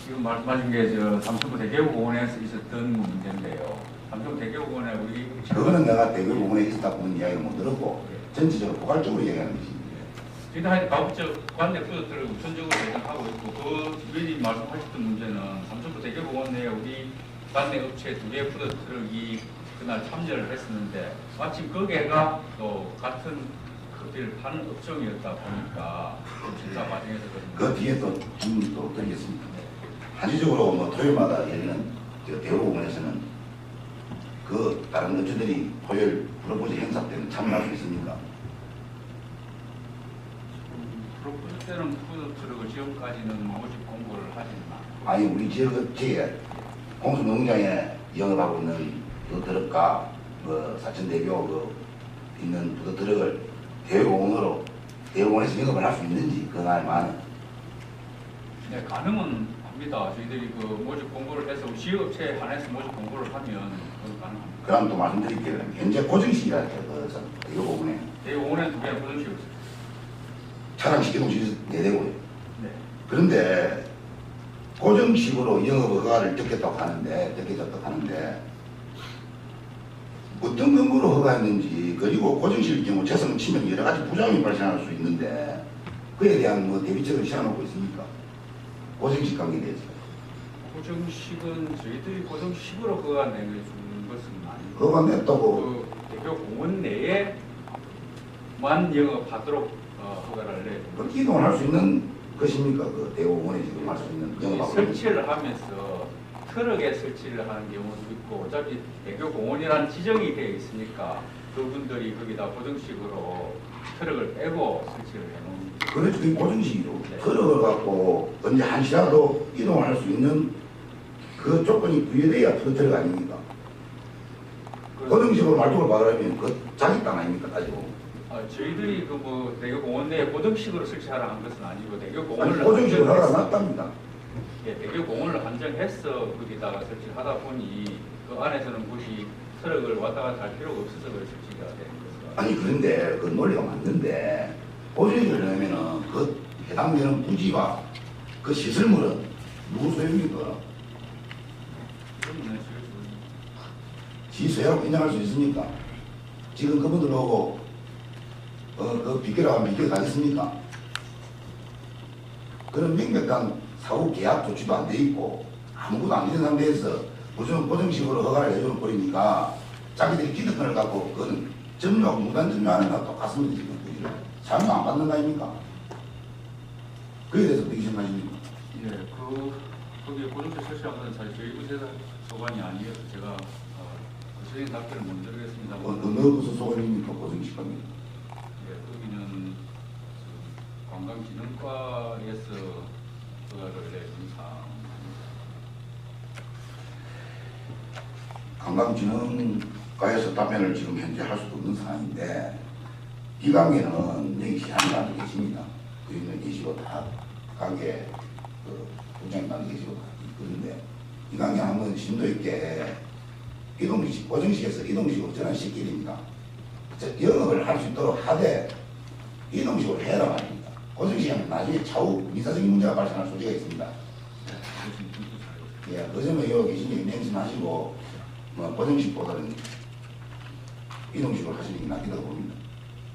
지금 말씀하신 게 저 삼척 대교공원에서 있었던 문제인데요. 삼척 대교공원에 우리
그거는 내가 대교부분에 있었다 보는 이야기를 못 들었고 전체적으로 포괄적으로 얘기하는 것입니다.
지금 한 가급적 관내 푸드트럭을 우선적으로 배정하고 있고 그 주변이 말씀하셨던 문제는 삼척 대교공원 내에 우리 관내 업체 2개 푸드트럭이 그날 참여를 했었는데 마침 거기가 또 같은 커피를 파는 업종이었다 보니까 좀 심사 과정에서
그 뒤에 또 질문 또 드리겠습니다. 한시적으로 뭐 토요일마다 열리는 대구공원에서는 그 다른 업체들이 토요일 프로포즈 행사 때는 참여할 수 있습니까?
프로포즈 때는 푸드트럭을 지금까지는 모집 공고를 하지는 않고
아니 우리 지역 업체에 공수농장에 영업하고 있는 푸드트럭과 사천대교 있는 푸드트럭을 대구공원에서 영업을 할 수 있는지 그날만.
네, 가능은 합니다. 저희들이 그 모집 공고를 해서 우리 지역업체에 한해서 모집 공고를 하면 그건 가능합니다.
그럼 또 말씀드릴게요. 현재 고정식이라 해요. 그 대구공원에
대구공원에 2개의 고정식이 없습니다.
차량식 이동식이 4대고요.
네.
그런데 고정식으로 영업 허가를 뜯겠다고 하는데 어떤 근거로 허가했는지 그리고 고정식일 경우 재성 치면 여러 가지 부작용이 발생할 수 있는데 그에 대한 뭐 대비책을 시행하고 있습니까? 고정식 관계에 대해서.
고정식은 저희들이 고정식으로 허가 내주는 것은 아니고
허가 냈다고
그 대교 공원 내에만 영업하도록 허가를 내주는
그 이동을 할 수 있는 것입니까? 그 대구공원에 지금 할 수 있는 영업하고 있는
설치를 하면서 트럭에 설치를 하는 경우도 있고 어차피 대교 공원이라는 지정이 되어 있으니까 그분들이 거기다 고정식으로 트럭을 빼고 설치를 해놓은
그래서 그게 고정식이죠.
네.
트럭을 갖고 언제 한시라도 이동을 할 수 있는 그 조건이 부여돼야 푸드트럭 아닙니까? 고정식으로 말뚝을 박으려면 그 자기 땅 아닙니까? 따지고.
저희들이 그 뭐 대교 공원 내에 고정식으로 설치하라 한 것은 아니고 대교
아니
공원을
고정식으로 하라 놨답니다.
예, 대교 공원을 한정해서 거기다가 설치를 하다 보니 그 안에서는 굳이 트럭을 왔다 갔다 할 필요가 없어서 그 설치가 되는 거죠.
아니 그런데 그 논리가 맞는데 고정식을 하려면은 그 해당되는 부지와 그 시설물은 누구 소유입니까?
그러면
지 소유라고 인정할 수 있습니까? 지금 그분들 오고 그 비켜라고 하면 비켜가겠습니까? 그런 명백한 사후 계약 조치도 안 돼 있고 아무것도 안 되는 상태에서 무슨 고정식으로 허가를 해주는 꼴이니까 자기들이 기득권을 갖고 그거는 점유하고 무단 점유하는 거랑 똑같습니다. 지금 그기를 사용 안 받는 거 아닙니까? 그에 대해서 어떻게 생각하십니까?
예, 거기에 고정식 설치한 것은 사실 저희 부서 소관이 아니어서 제가 구체적인 답변을 못 드리겠습니다.
어느 무슨 소관입니까? 고정식 관계.
예, 거기는 관광진흥과에서 허가를 내준 사항입니다.
관광진흥과에서 답변을 지금 현재 할 수도 없는 상황인데 이 관계는 여기 시장님도 계십니다. 그리고 계시고 다 관계 부장님도 계시고 다 있는데 이 관계 한번 심도 있게 이동식 고정식에서 이동식으로 전환시키립니다. 영업을 할 수 있도록 하되 이동식으로 해라 말입니다. 고정식은 나중에 차후 민사적인 문제가 발생할 소지가 있습니다. 예, 그 점에 여기 계신 게 맹심하시고 뭐 고정식보다는 이동식으로 하시는 게 낫다고 봅니다.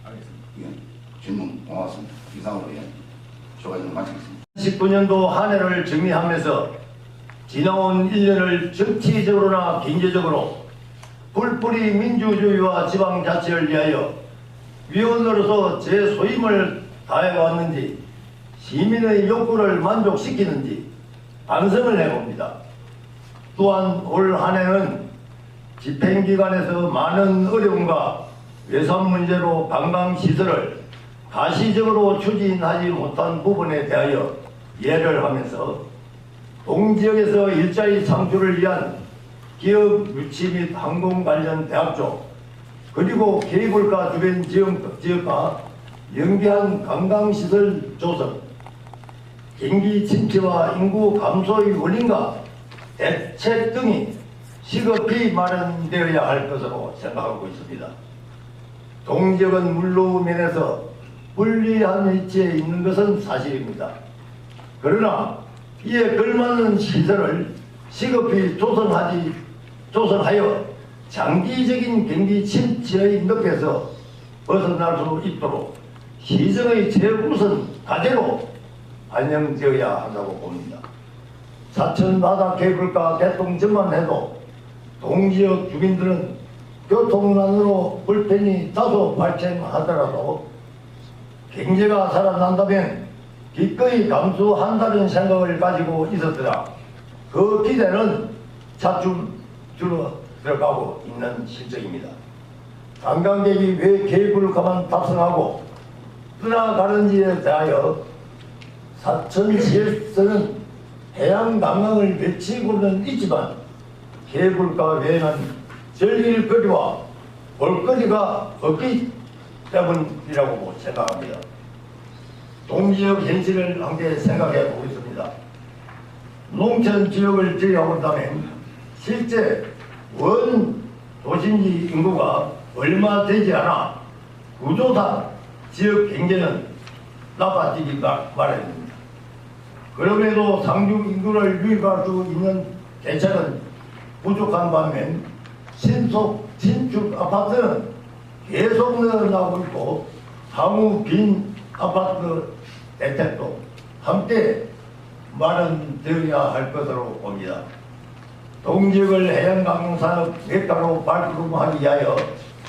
알겠습니다.
예, 질문 고맙습니다. 이상으로 예, 조가지를 마치겠습니다.
19년도 한 해를 정리하면서 지나온 1년을 정치적으로나 경제적으로 불뿌리 민주주의와 지방자치를 위하여 위원으로서 제 소임을 다해왔는지 시민의 욕구를 만족시키는지 반성을 해봅니다. 또한 올 한해는 집행기관에서 많은 어려움과 예산 문제로 관광시설을 가시적으로 추진하지 못한 부분에 대하여 예를 하면서 동지역에서 일자리 창출을 위한 기업 유치 및 항공 관련 대학교 그리고 케이블카 주변 지역과 연계한 관광시설 조성, 경기 침체와 인구 감소의 원인과 대책 등이 시급히 마련되어야 할 것으로 생각하고 있습니다. 동지역은 물로 면에서 불리한 위치에 있는 것은 사실입니다. 그러나 이에 걸맞는 시설을 시급히 조성하여 장기적인 경기 침체의 늪에서 벗어날 수 있도록 시정의 최우선 과제로 반영되어야 한다고 봅니다. 사천 바다 케이블카 개통전만 해도 동지역 주민들은 교통난으로 불편이 다소 발생하더라도 경제가 살아난다면 기꺼이 감수한다는 생각을 가지고 있었더라. 그 기대는 차츰 줄어들어가고 있는 실정입니다. 관광객이 왜 케이블카만 탑승하고 떠나가는지에 대하여 사천시에서는 해양 관광을 외치고는 있지만 케이블카 외에는 즐길 거리와 볼거리가 없기 때문이라고 생각합니다. 동지역 현실을 함께 생각해 보겠습니다. 농촌 지역을 제외한다면 실제 원 도심지 인구가 얼마 되지 않아 구조상 지역 경제는 나빠지기 마련입니다. 그럼에도 상륙 인구를 유입할 수 있는 대책은 부족한 반면 신축 아파트는 계속 늘어나고 있고 향후 빈 아파트 대책도 함께 마련되어야 할 것으로 봅니다. 동지역을 해양관광산업 맥가로 발돋움하기 위하여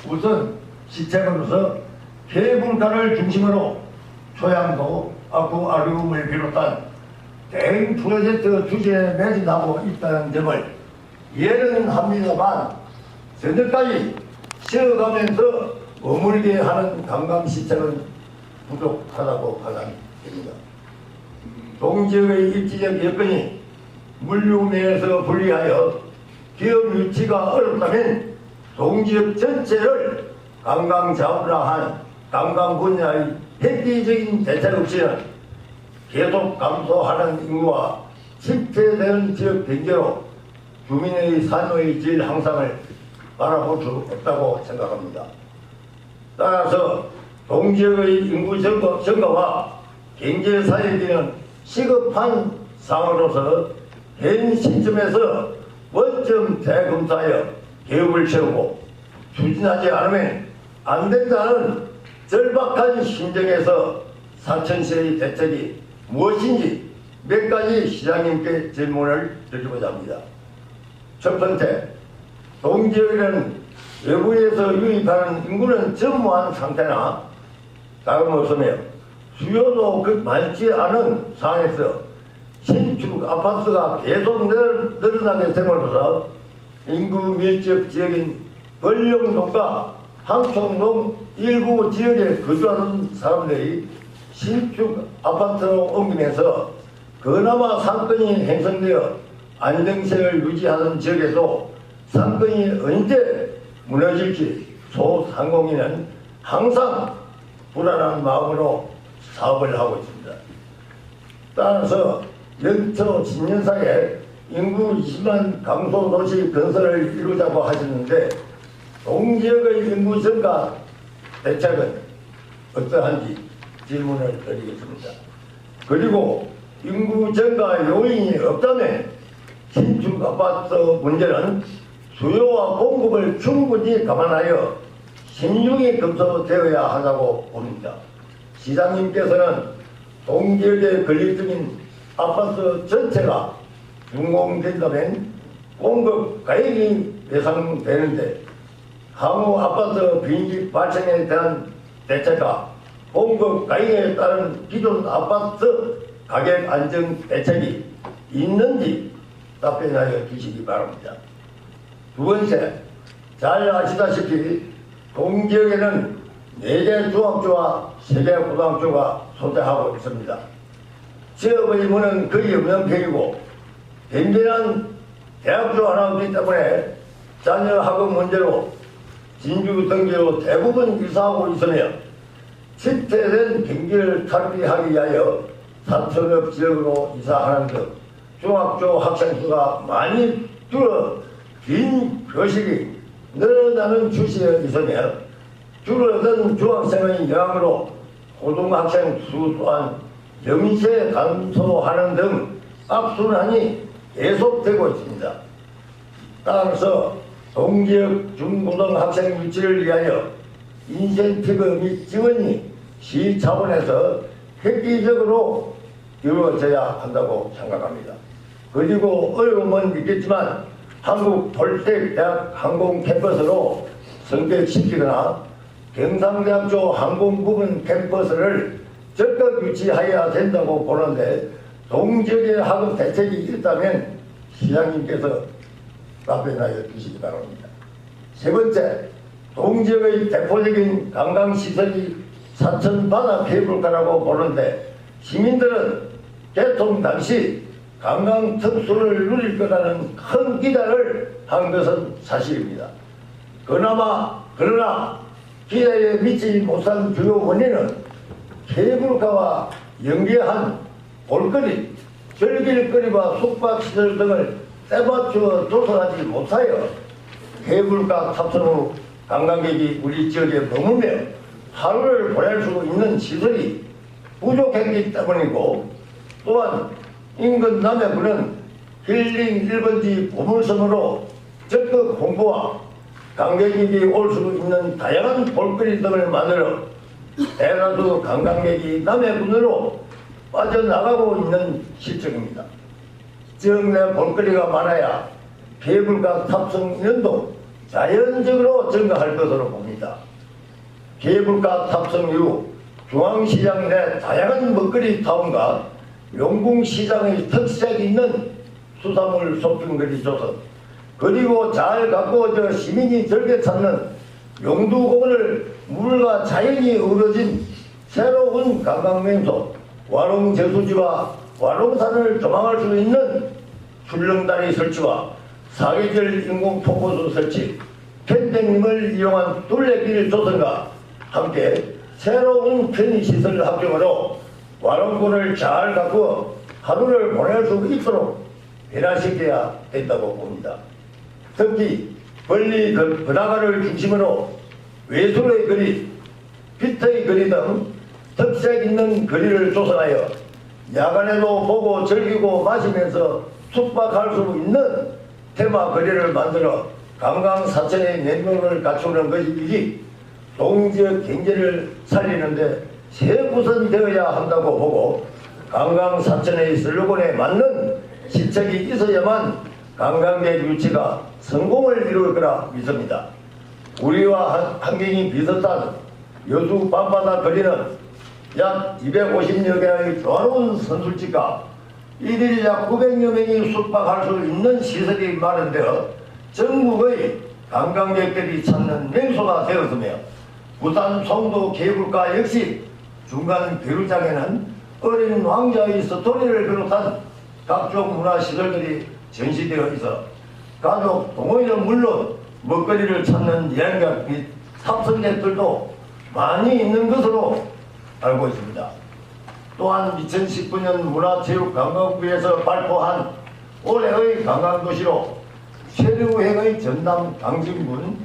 우선 시책으로서 케이블카를 중심으로 초양도, 아쿠아리움을 비롯한 대형 프로젝트 추진에 매진하고 있다는 점을 이해는 합니다만 저녁까지 쉬어가면서 머물게 하는 관광시책은 부족하다고 판단됩니다. 동지역의 입지적 여건이 물류면에서 불리하여 기업 유치가 어렵다면 동지역 전체를 관광자원화한 관광 분야의 획기적인 대책 없이는 계속 감소하는 인구와 침체되는 지역 경제로 주민의 삶의 질 향상을 바라볼 수 없다고 생각합니다. 따라서 동지역의 인구 증가와 경제사회비는 시급한 상황으로서 현 시점에서 원점 재검사하여 계획을 세우고 추진하지 않으면 안 된다는 절박한 심정에서 사천시의 대책이 무엇인지 몇 가지 시장님께 질문을 드리고자 합니다. 첫 번째, 동지역에는 외부에서 유입하는 인구는 전무한 상태나 다름없으며 수요도 그 많지 않은 상황에서 신축 아파트가 계속 늘어나게 됨으로써 인구 밀집 지역인 벌령동과 항촌동 일부 지역에 거주하는 사람들이 신축 아파트로 옮기면서 그나마 상권이 형성되어 안정세를 유지하는 지역에서 상권이 언제 무너질지 소상공인은 항상 불안한 마음으로 사업을 하고 있습니다. 따라서 연초 신년사에 인구 20만 강소도시 건설을 이루자고 하시는데 동지역의 인구 증가 대책은 어떠한지 질문을 드리겠습니다. 그리고 인구 증가 요인이 없다면 신축 아파트 문제는 수요와 공급을 충분히 감안하여 신중히 검토되어야 하다고 봅니다. 시장님께서는 동지역에 건립 중인 아파트 전체가 준공된다면 공급 가액이 예상되는데 항우 아파트 빈집 발생에 대한 대책과 공급 가격에 따른 기존 아파트 가격 안정 대책이 있는지 답변하여 주시기 바랍니다. 두 번째, 잘 아시다시피 동지역에는 4개 중학교와 3개 고등학교가 소재하고 있습니다. 취업 의무는 거의 없는 편이고 빈빈한 대학교 하나 없기 때문에 자녀 학업 문제로 진주 등지로 대부분 이사하고 있으며 집태된 경기를 탈피하기 위하여 사천업 지역으로 이사하는 등 중학교 학생 수가 많이 줄어 빈 교실이 늘어나는 추세에 있으며 줄어든 중학생의 영향으로 고등학생 수 또한 점차 감소하는 등 악순환이 계속되고 있습니다. 따라서 동지역 중고등학생 유치를 위하여 인센티브 및 지원이 시 차원에서 획기적으로 이루어져야 한다고 생각합니다. 그리고 어려움은 있겠지만 한국 폴텍대학 항공 캠퍼스로 승격시키거나 경상대학교 항공부문 캠퍼스를 적극 유치하여야 된다고 보는데 동지역의 학업 대책이 있다면 시장님께서 답변하여 주시기 바랍니다. 세 번째, 동지역의 대표적인 관광시설이 사천 바다 케이블카라고 보는데 시민들은 개통 당시 관광 특수를 누릴 거라는 큰 기대를 한 것은 사실입니다. 그러나 기대에 미치지 못한 주요 원인은 케이블카와 연계한 볼거리, 즐길거리와 숙박시설 등을 때맞추어 조성하지 못하여 케이블카 탑승 후 관광객이 우리 지역에 머물며 하루를 보낼 수 있는 시설이 부족했기 때문이고, 또한 인근 남해군은 힐링 1번지 보물섬으로 적극 홍보와 관광객이 올 수 있는 다양한 볼거리 등을 만들어 대다수 관광객이 남해군으로 빠져나가고 있는 실정입니다. 지역 내 볼거리가 많아야 케이블카 탑승 인원도 자연적으로 증가할 것으로 봅니다. 케이블카 탑승 이후 중앙시장 내 다양한 먹거리 타운과 용궁시장의 특색이 있는 수산물 쇼핑거리 조성, 그리고 잘 가꾸어져 시민이 즐겨 찾는 용두공원을 물과 자연이 어우러진 새로운 관광명소 와롱제수지와 와롱산을 조망할 수 있는 출렁다리 설치와 사계절 인공 폭포수 설치, 캠핑님을 이용한 둘레길 조성과 함께 새로운 편의시설 합병으로 와롱군을 잘 가꾸어 하루를 보낼 수 있도록 변화시켜야 된다고 봅니다. 특히 벌리 번화가를 중심으로 외술의 거리, 빛의 거리 등 특색 있는 거리를 조성하여 야간에도 보고 즐기고 마시면서 숙박할 수 있는 테마 거리를 만들어 관광 사천의 면모를 갖추는 것이지 동지역 경제를 살리는데 최우선되어야 한다고 보고, 관광 사천의 슬로건에 맞는 시책이 있어야만 관광객 유치가 성공을 이룰 거라 믿습니다. 우리와 환경이 비슷한 여수 밤바다 거리는 약 250여 개의 조화로운 선술집과 일일 약 900여 명이 숙박할 수 있는 시설이 마련되어 전국의 관광객들이 찾는 명소가 되었으며, 부산 송도 케이블카 역시 중간 비루장에는 어린 왕자의 스토리를 비롯한 각종 문화시설들이 전시되어 있어 가족 동호인은 물론 먹거리를 찾는 여행객 및 탑승객들도 많이 있는 것으로 알고 있습니다. 또한 2019년 문화체육관광부에서 발표한 올해의 관광도시로 최류행의 전남 강진군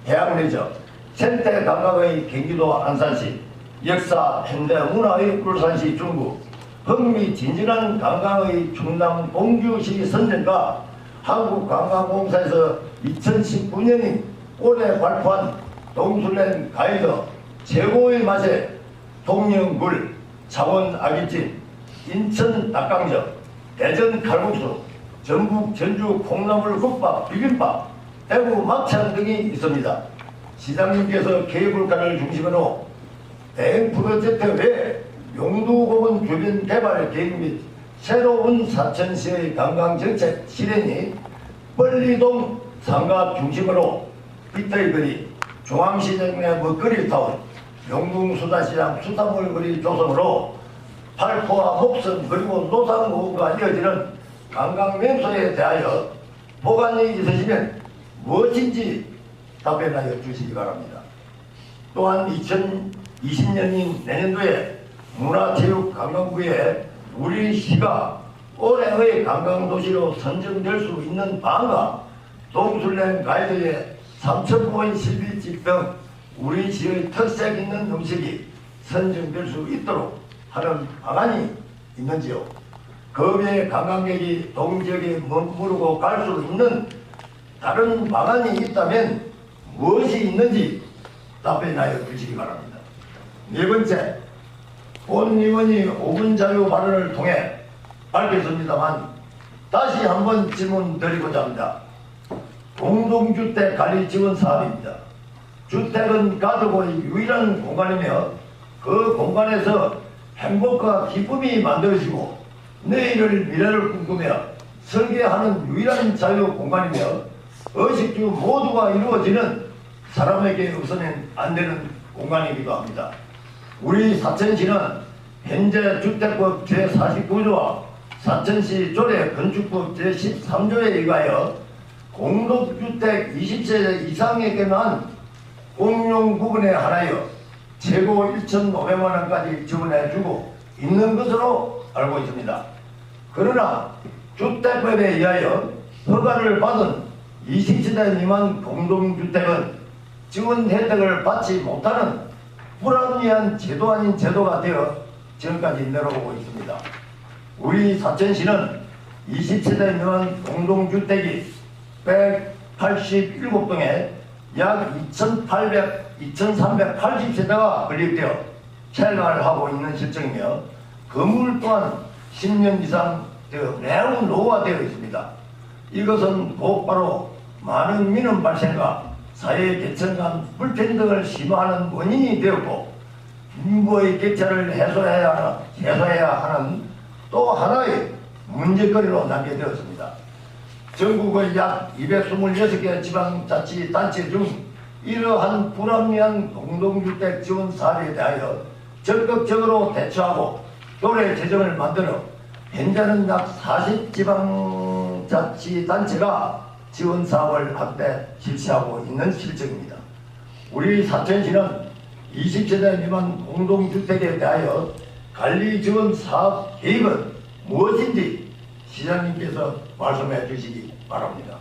해양레저, 생태 관광의 경기도 안산시, 역사 현대 문화의 울산시 중구, 흥미진진한 관광의 충남 공주시 선정과 한국관광공사에서 2019년이 올해 발표한 동술랜 가이드 최고의 맛의 동령굴, 창원 아귀찜, 인천 닭강정, 대전 칼국수, 전북 전주 콩나물 국밥, 비빔밥, 대구 막창 등이 있습니다. 시장님께서 케이블카를 중심으로 대행 프로젝트 외 용두공원 주변 개발 계획 및 새로운 사천시의 관광정책 실행이 빨리동 상가 중심으로 빗터이 거리, 중앙시장 내 먹거리 타운, 용궁수다시장 수산물 거리 조성으로 팔포와 목성 그리고 노상호가 이어지는 관광명소에 대하여 보관이 있으시면 무엇인지 답변하여 주시기 바랍니다. 또한 2020년인 내년도에 문화체육관광부에 우리 시가 올해의 관광도시로 선정될 수 있는 방과 동술랭 가이드의 3,000포인 실비집 등 우리 시의 특색 있는 음식이 선정될 수 있도록 하는 방안이 있는지요? 그 외에 관광객이 동지역에 머무르고 갈 수 있는 다른 방안이 있다면 무엇이 있는지 답변하여 주시기 바랍니다. 네 번째, 본 의원이 5분 자유 발언을 통해 밝혔습니다만 다시 한번 질문 드리고자 합니다. 공동주택 관리 지원 사업입니다. 주택은 가족의 유일한 공간이며 그 공간에서 행복과 기쁨이 만들어지고 내일을 미래를 꿈꾸며 설계하는 유일한 자유 공간이며 의식주 모두가 이루어지는 사람에게 없으면 안 되는 공간이기도 합니다. 우리 사천시는 현재 주택법 제49조와 사천시 조례 건축법 제13조에 의하여 공동주택 20세대 이상에게만 공용 부분에 한하여 최고 1,500만 원까지 지원해주고 있는 것으로 알고 있습니다. 그러나 주택법에 의하여 허가를 받은 20세대 미만 공동주택은 지원 혜택을 받지 못하는 불합리한 제도 아닌 제도가 되어 지금까지 내려오고 있습니다. 우리 사천시는 20세대 미만 공동주택이 187동에 약 2,380세대가 건립되어 생활을 하고 있는 실정이며 건물 또한 10년 이상 되어 매우 노후화되어 있습니다. 이것은 곧바로 많은 민원 발생과 사회 계층 간 불평등을 심화하는 원인이 되었고 인구의 격차를 해소해야 하는 또 하나의 문제거리로 남겨되었습니다. 전국의 약 226개 지방자치단체 중 이러한 불합리한 공동주택 지원 사업에 대하여 적극적으로 대처하고 조례 제정을 만들어 현재는 약 40지방자치단체가 지원 사업을 확대 실시하고 있는 실정입니다. 우리 사천시는 20세대 미만 공동주택에 대하여 관리 지원 사업 계획은 무엇인지 시장님께서 말씀해 주시기 바랍니다.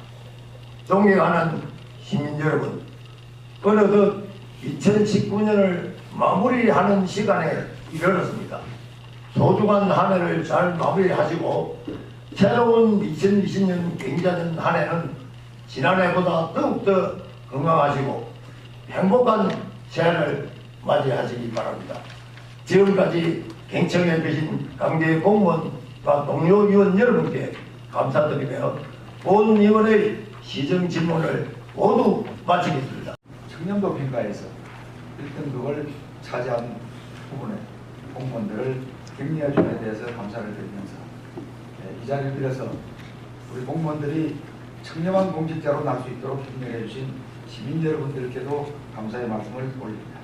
존경하는 시민 여러분, 어느덧 2019년을 마무리하는 시간에 이르렀습니다. 소중한 한 해를 잘 마무리하시고 새로운 2020년 경자년 한 해는 지난해보다 더욱더 건강하시고 행복한 새해를 맞이하시기 바랍니다. 지금까지 경청해 주신 관계 공무원과 동료 위원 여러분께 감사드리며 본 위원의 시정 질문을 모두 마치겠습니다.
청렴도 평가에서 1등급을 차지한 부분에 공무원들을 격려해 줌에 대해서 감사를 드리면서 이 자리를 빌어서 우리 공무원들이 청렴한 공직자로 날 수 있도록 격려해 주신 시민 여러분들께도 감사의 말씀을 올립니다.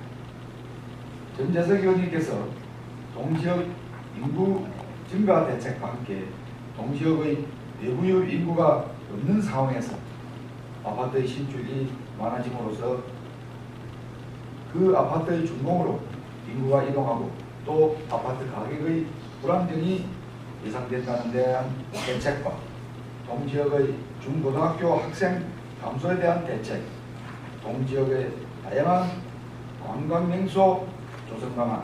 전재석 의원님께서 동지역 인구 증가 대책과 함께 동지역의 외부유 인구가 없는 상황에서 아파트의 신축이 많아짐으로써 그 아파트의 준공으로 인구가 이동하고 또 아파트 가격의 불안정이 예상된다는 데 대한 대책과 동지역의 중고등학교 학생 감소에 대한 대책, 동지역의 다양한 관광명소 조성 방안,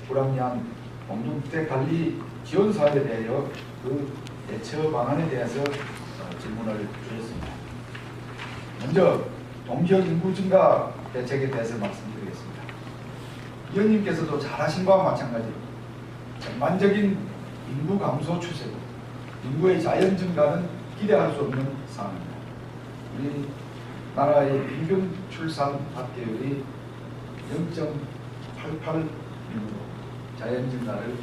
불합리한 공동주택 관리 지원 사업에 대하여 그 대처 방안에 대해서 질문을 주셨습니다. 먼저 동지역 인구 증가 대책에 대해서 말씀드리겠습니다. 위원님께서도 잘하신 것과 마찬가지로 전반적인 인구 감소 추세고 인구의 자연 증가는 기대할 수 없는 상황입니다. 우리 나라의 평균 출산 학계율이 0.88명으로 자연 증가를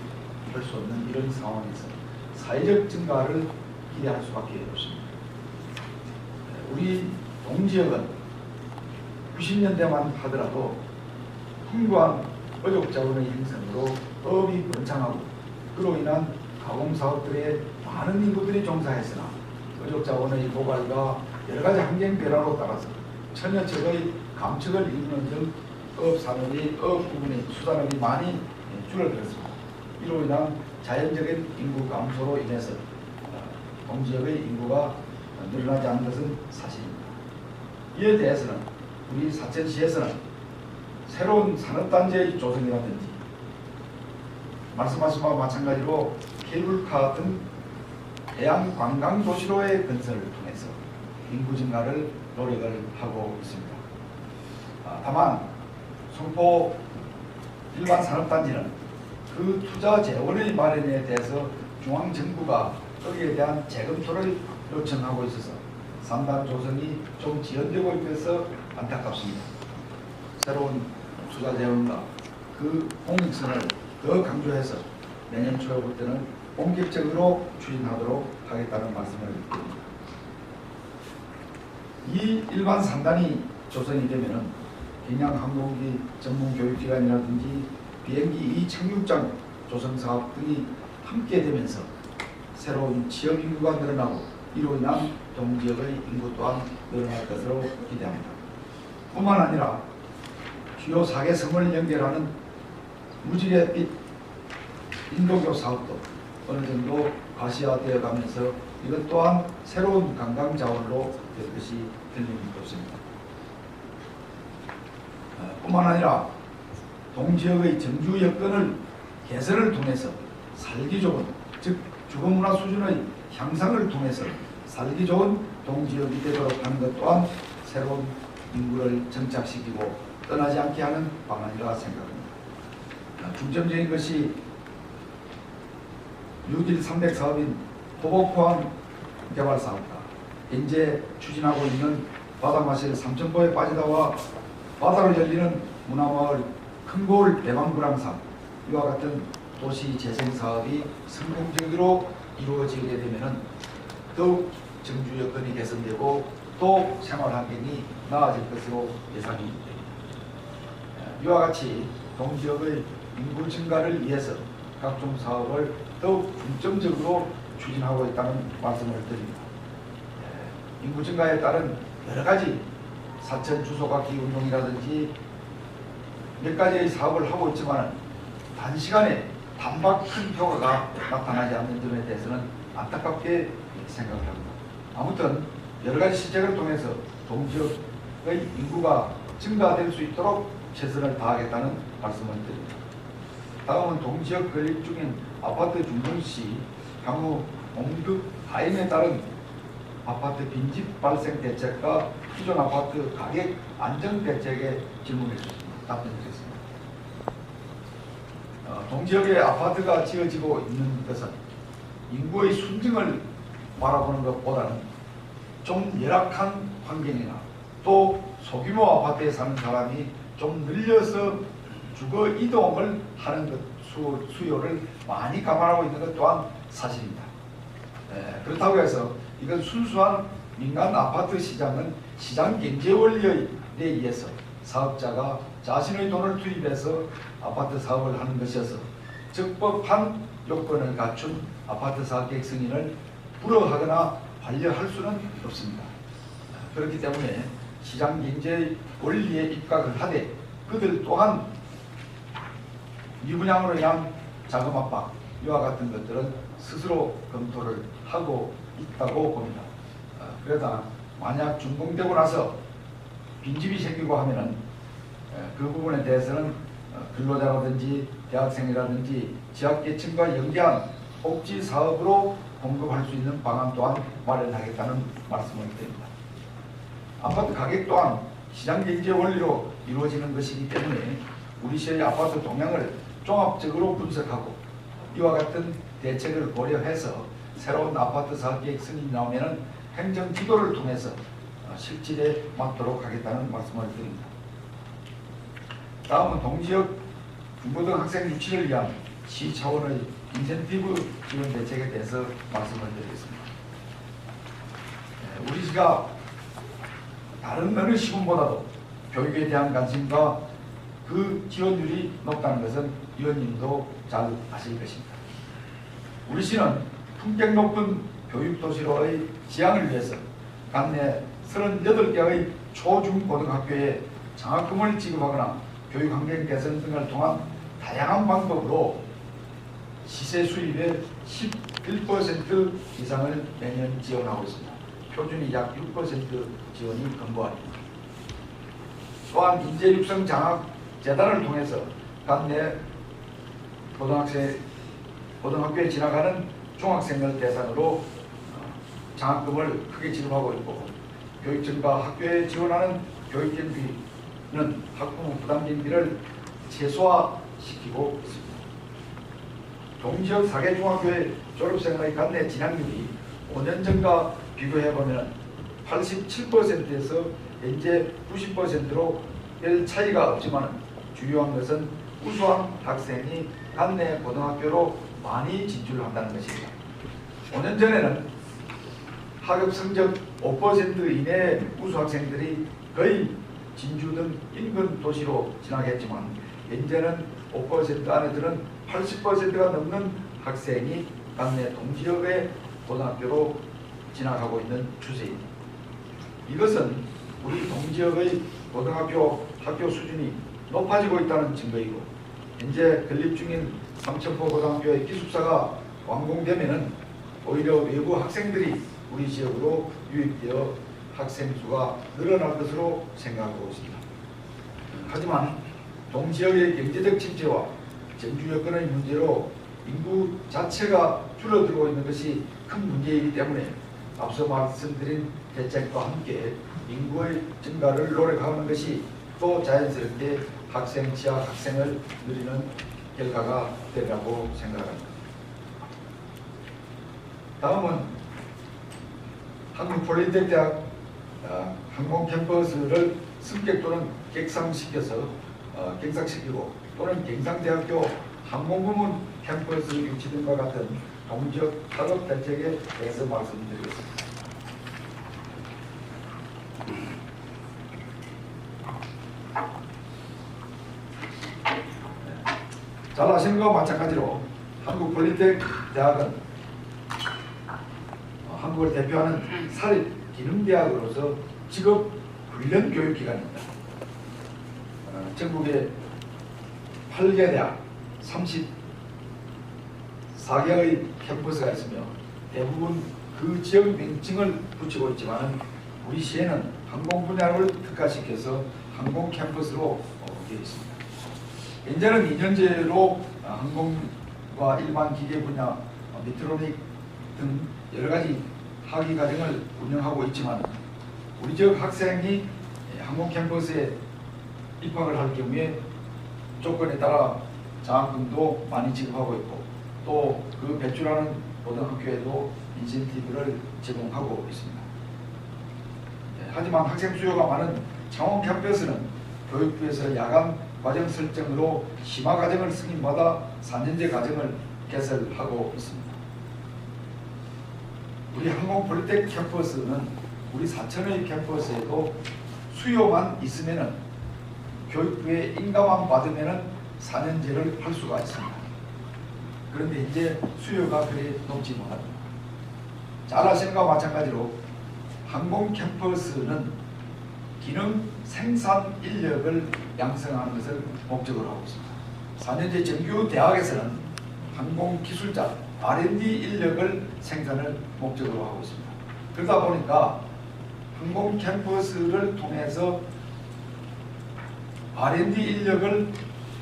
할 수 없는 이런 상황에서 사회적 증가를 기대할 수밖에 없습니다. 우리 동지역은 90년대만 하더라도 풍부한 어족 자원의 형성으로 업이 번창하고 그로 인한 가공사업들에 많은 인구들이 종사했으나 어족 자원의 고갈과 여러 가지 환경 변화로 따라서 천여척의 감축을 이루는 등 업산업이 업 부분의 수산업이 많이 줄어들었습니다. 이로 인한 자연적인 인구 감소로 인해서 동지역의 인구가 늘어나지 않는 것은 사실입니다. 이에 대해서는 우리 사천시에서는 새로운 산업단지의 조성이라든지 말씀하신 바와 마찬가지로 케이블카 등 해양 관광 도시로의 건설을 통해서 인구 증가를 노력을 하고 있습니다. 다만 송포 일반 산업단지는 그 투자 재원의 마련에 대해서 중앙정부가 거기에 대한 재검토를 요청하고 있어서 산단 조성이 좀 지연되고 있어서 안타깝습니다. 새로운 투자 재원과 그 공익성을 더 강조해서 내년 초부터는 본격적으로 추진하도록 하겠다는 말씀을 드립니다. 이 일반 산단이 조성이 되면은 경량 항공기 전문 교육기관이라든지 비행기 착륙장 조성 사업 등이 함께 되면서 새로운 취업 인구가 늘어나고 이로 인한 동지역의 인구 또한 늘어날 것으로 기대합니다. 뿐만 아니라 주요 4개 섬을 연결하는 무지갯빛 인도교 사업도 어느 정도 가시화되어 가면서 이것 또한 새로운 관광 자원으로 될 것이 틀림없습니다. 뿐만 아니라 동지역의 정주 여건을 개선을 통해서 살기 좋은, 즉 주거문화 수준의 향상을 통해서 살기 좋은 동지역이 되도록 하는 것 또한 새로운 인구를 정착시키고 떠나지 않게 하는 방안이라 생각합니다. 중점적인 것이 뉴딜 300 사업인 토복포항 개발 사업과 현재 추진하고 있는 바다마실 삼천포의 빠지다와 바다를 열리는 문화마을 큰고을 대방불황 사업, 이와 같은 도시 재생 사업이 성공적으로 이루어지게 되면 더욱 정주 여건이 개선되고 또 생활 환경이 나아질 것으로 예상이 됩니다. 이와 같이 동지역의 인구 증가를 위해서 각종 사업을 더욱 중점적으로 추진하고 있다는 말씀을 드립니다. 인구 증가에 따른 여러 가지 사천 주소각기 운동이라든지 몇 가지의 사업을 하고 있지만 단시간에 단박 큰 효과가 나타나지 않는 점에 대해서는 안타깝게 생각을 합니다. 아무튼 여러 가지 시책을 통해서 동지역의 인구가 증가될 수 있도록 최선을 다하겠다는 말씀을 드립니다. 다음은 동지역 건립 중인 아파트 중정시 향후 공급 하임에 따른 아파트 빈집 발생 대책과 기존 아파트 가격 안정 대책에 질문해 주셨습니다. 답변드리겠습니다. 동지역에 아파트가 지어지고 있는 것은 인구의 순증을 바라보는 것보다는 좀 열악한 환경이나 또 소규모 아파트에 사는 사람이 좀 늘려서 주거 이동을 하는 것 수요를 많이 감안하고 있는 것 또한 사실입니다. 그렇다고 해서 이건 순수한 민간 아파트 시장은 시장 경제 원리에 의해서 사업자가 자신의 돈을 투입해서 아파트 사업을 하는 것이어서 적법한 요건을 갖춘 아파트 사업 계획 승인을 불허하거나 반려할 수는 없습니다. 그렇기 때문에 시장 경제의 원리에 입각을 하되 그들 또한 미분양으로 인한 자금 압박 이와 같은 것들은 스스로 검토를 하고 있다고 봅니다. 그러다 만약 준공되고 나서 빈집이 생기고 하면은 그 부분에 대해서는 근로자라든지 대학생이라든지 지역계층과 연계한 복지 사업으로 공급할 수 있는 방안 또한 마련하겠다는 말씀을 드립니다. 아파트 가격 또한 시장 경제 원리로 이루어지는 것이기 때문에 우리 시의 아파트 동향을 종합적으로 분석하고 이와 같은 대책을 고려해서 새로운 아파트 사업계획 승인이 나오면 행정 지도를 통해서 실질에 맞도록 하겠다는 말씀을 드립니다. 다음은 동지역 중고등 학생 유치를 위한 시 차원의 인센티브 지원 대책에 대해서 말씀을 드리겠습니다. 우리 시가 다른 어느 시군보다도 교육에 대한 관심과 그 지원율이 높다는 것은 위원님도 잘 아실 것입니다. 우리 시는 품격 높은 교육도시로의 지향을 위해서 관내 38개의 초중고등학교에 장학금을 지급하거나 교육환경 개선 등을 통한 다양한 방법으로 시세 수입의 11% 이상을 매년 지원하고 있습니다. 표준이 약 6% 지원이 근거합니다. 또한 인재 육성 장학 재단을 통해서 관내 고등학교에 지나가는 중학생을 대상으로 장학금을 크게 지급하고 있고, 교육청과 학교에 지원하는 교육경비는 학부모 부담 경비를 최소화시키고 있습니다. 동지역 4개 중학교의 졸업생의 관내 진학률이 5년 전과 비교해보면 87%에서 현재 90%로 별 차이가 없지만 주요한 것은 우수한 학생이 관내 고등학교로 많이 진출한다는 것입니다. 5년 전에는 학업 성적 5% 이내의 우수 학생들이 거의 진주 등 인근 도시로 진학했지만 현재는 5% 안에 드는 80%가 넘는 학생이 관내 동지역의 고등학교로 진학하고 있는 추세입니다. 이것은 우리 동지역의 고등학교 학교 수준이 높아지고 있다는 증거이고, 현재 건립 중인 삼천포 고등학교의 기숙사가 완공되면은 오히려 외부 학생들이 우리 지역으로 유입되어 학생 수가 늘어날 것으로 생각하고 있습니다. 하지만 동지역의 경제적 침체와 정주 여건의 문제로 인구 자체가 줄어들고 있는 것이 큰 문제이기 때문에 앞서 말씀드린 대책과 함께 인구의 증가를 노력하는 것이 또 자연스럽게 학생 취약 학생을 늘리는 결과가 되리라고 생각합니다. 다음은 한국폴리텍대학 항공 캠퍼스를 승객 또는 객상시키고 또는 경상대학교 항공부문 캠퍼스 유치 등과 같은 동지역 학업 대책에 대해서 말씀드리겠습니다. 잘 아시는 것과 마찬가지로 한국폴리텍대학은 한국을 대표하는 사립기능대학으로서 직업 훈련 교육기관입니다. 전국에 8개 대학 34개의 캠퍼스가 있으며 대부분 그 지역 명칭을 붙이고 있지만 우리 시에는 항공 분야를 특화시켜서 항공 캠퍼스로 되어 있습니다. 현재는 2년제로 항공과 일반 기계 분야, 미트로닉 등 여러 가지 학위 과정을 운영하고 있지만 우리 지역 학생이 항공 캠퍼스에 입학을 할 경우에 조건에 따라 장학금도 많이 지급하고 있고 또 그 배출하는 고등학교에도 인센티브를 제공하고 있습니다. 하지만 학생 수요가 많은 창원 캠퍼스는 교육부에서 야간 과정 설정으로 심화 과정을 승인받아 4년제 과정을 개설하고 있습니다. 우리 항공폴리텍 캠퍼스는 우리 사천의 캠퍼스에도 수요만 있으면은 교육부의 인가만 받으면은 4년제를 할 수가 있습니다. 그런데 이제 수요가 그리 높지 못합니다. 잘 아시는 것과 마찬가지로 항공 캠퍼스는 기능 생산 인력을 양성하는 것을 목적으로 하고 있습니다. 4년제 정규 대학에서는 항공 기술자 R&D 인력을 생산을 목적으로 하고 있습니다. 그러다 보니까 항공 캠퍼스를 통해서 R&D 인력을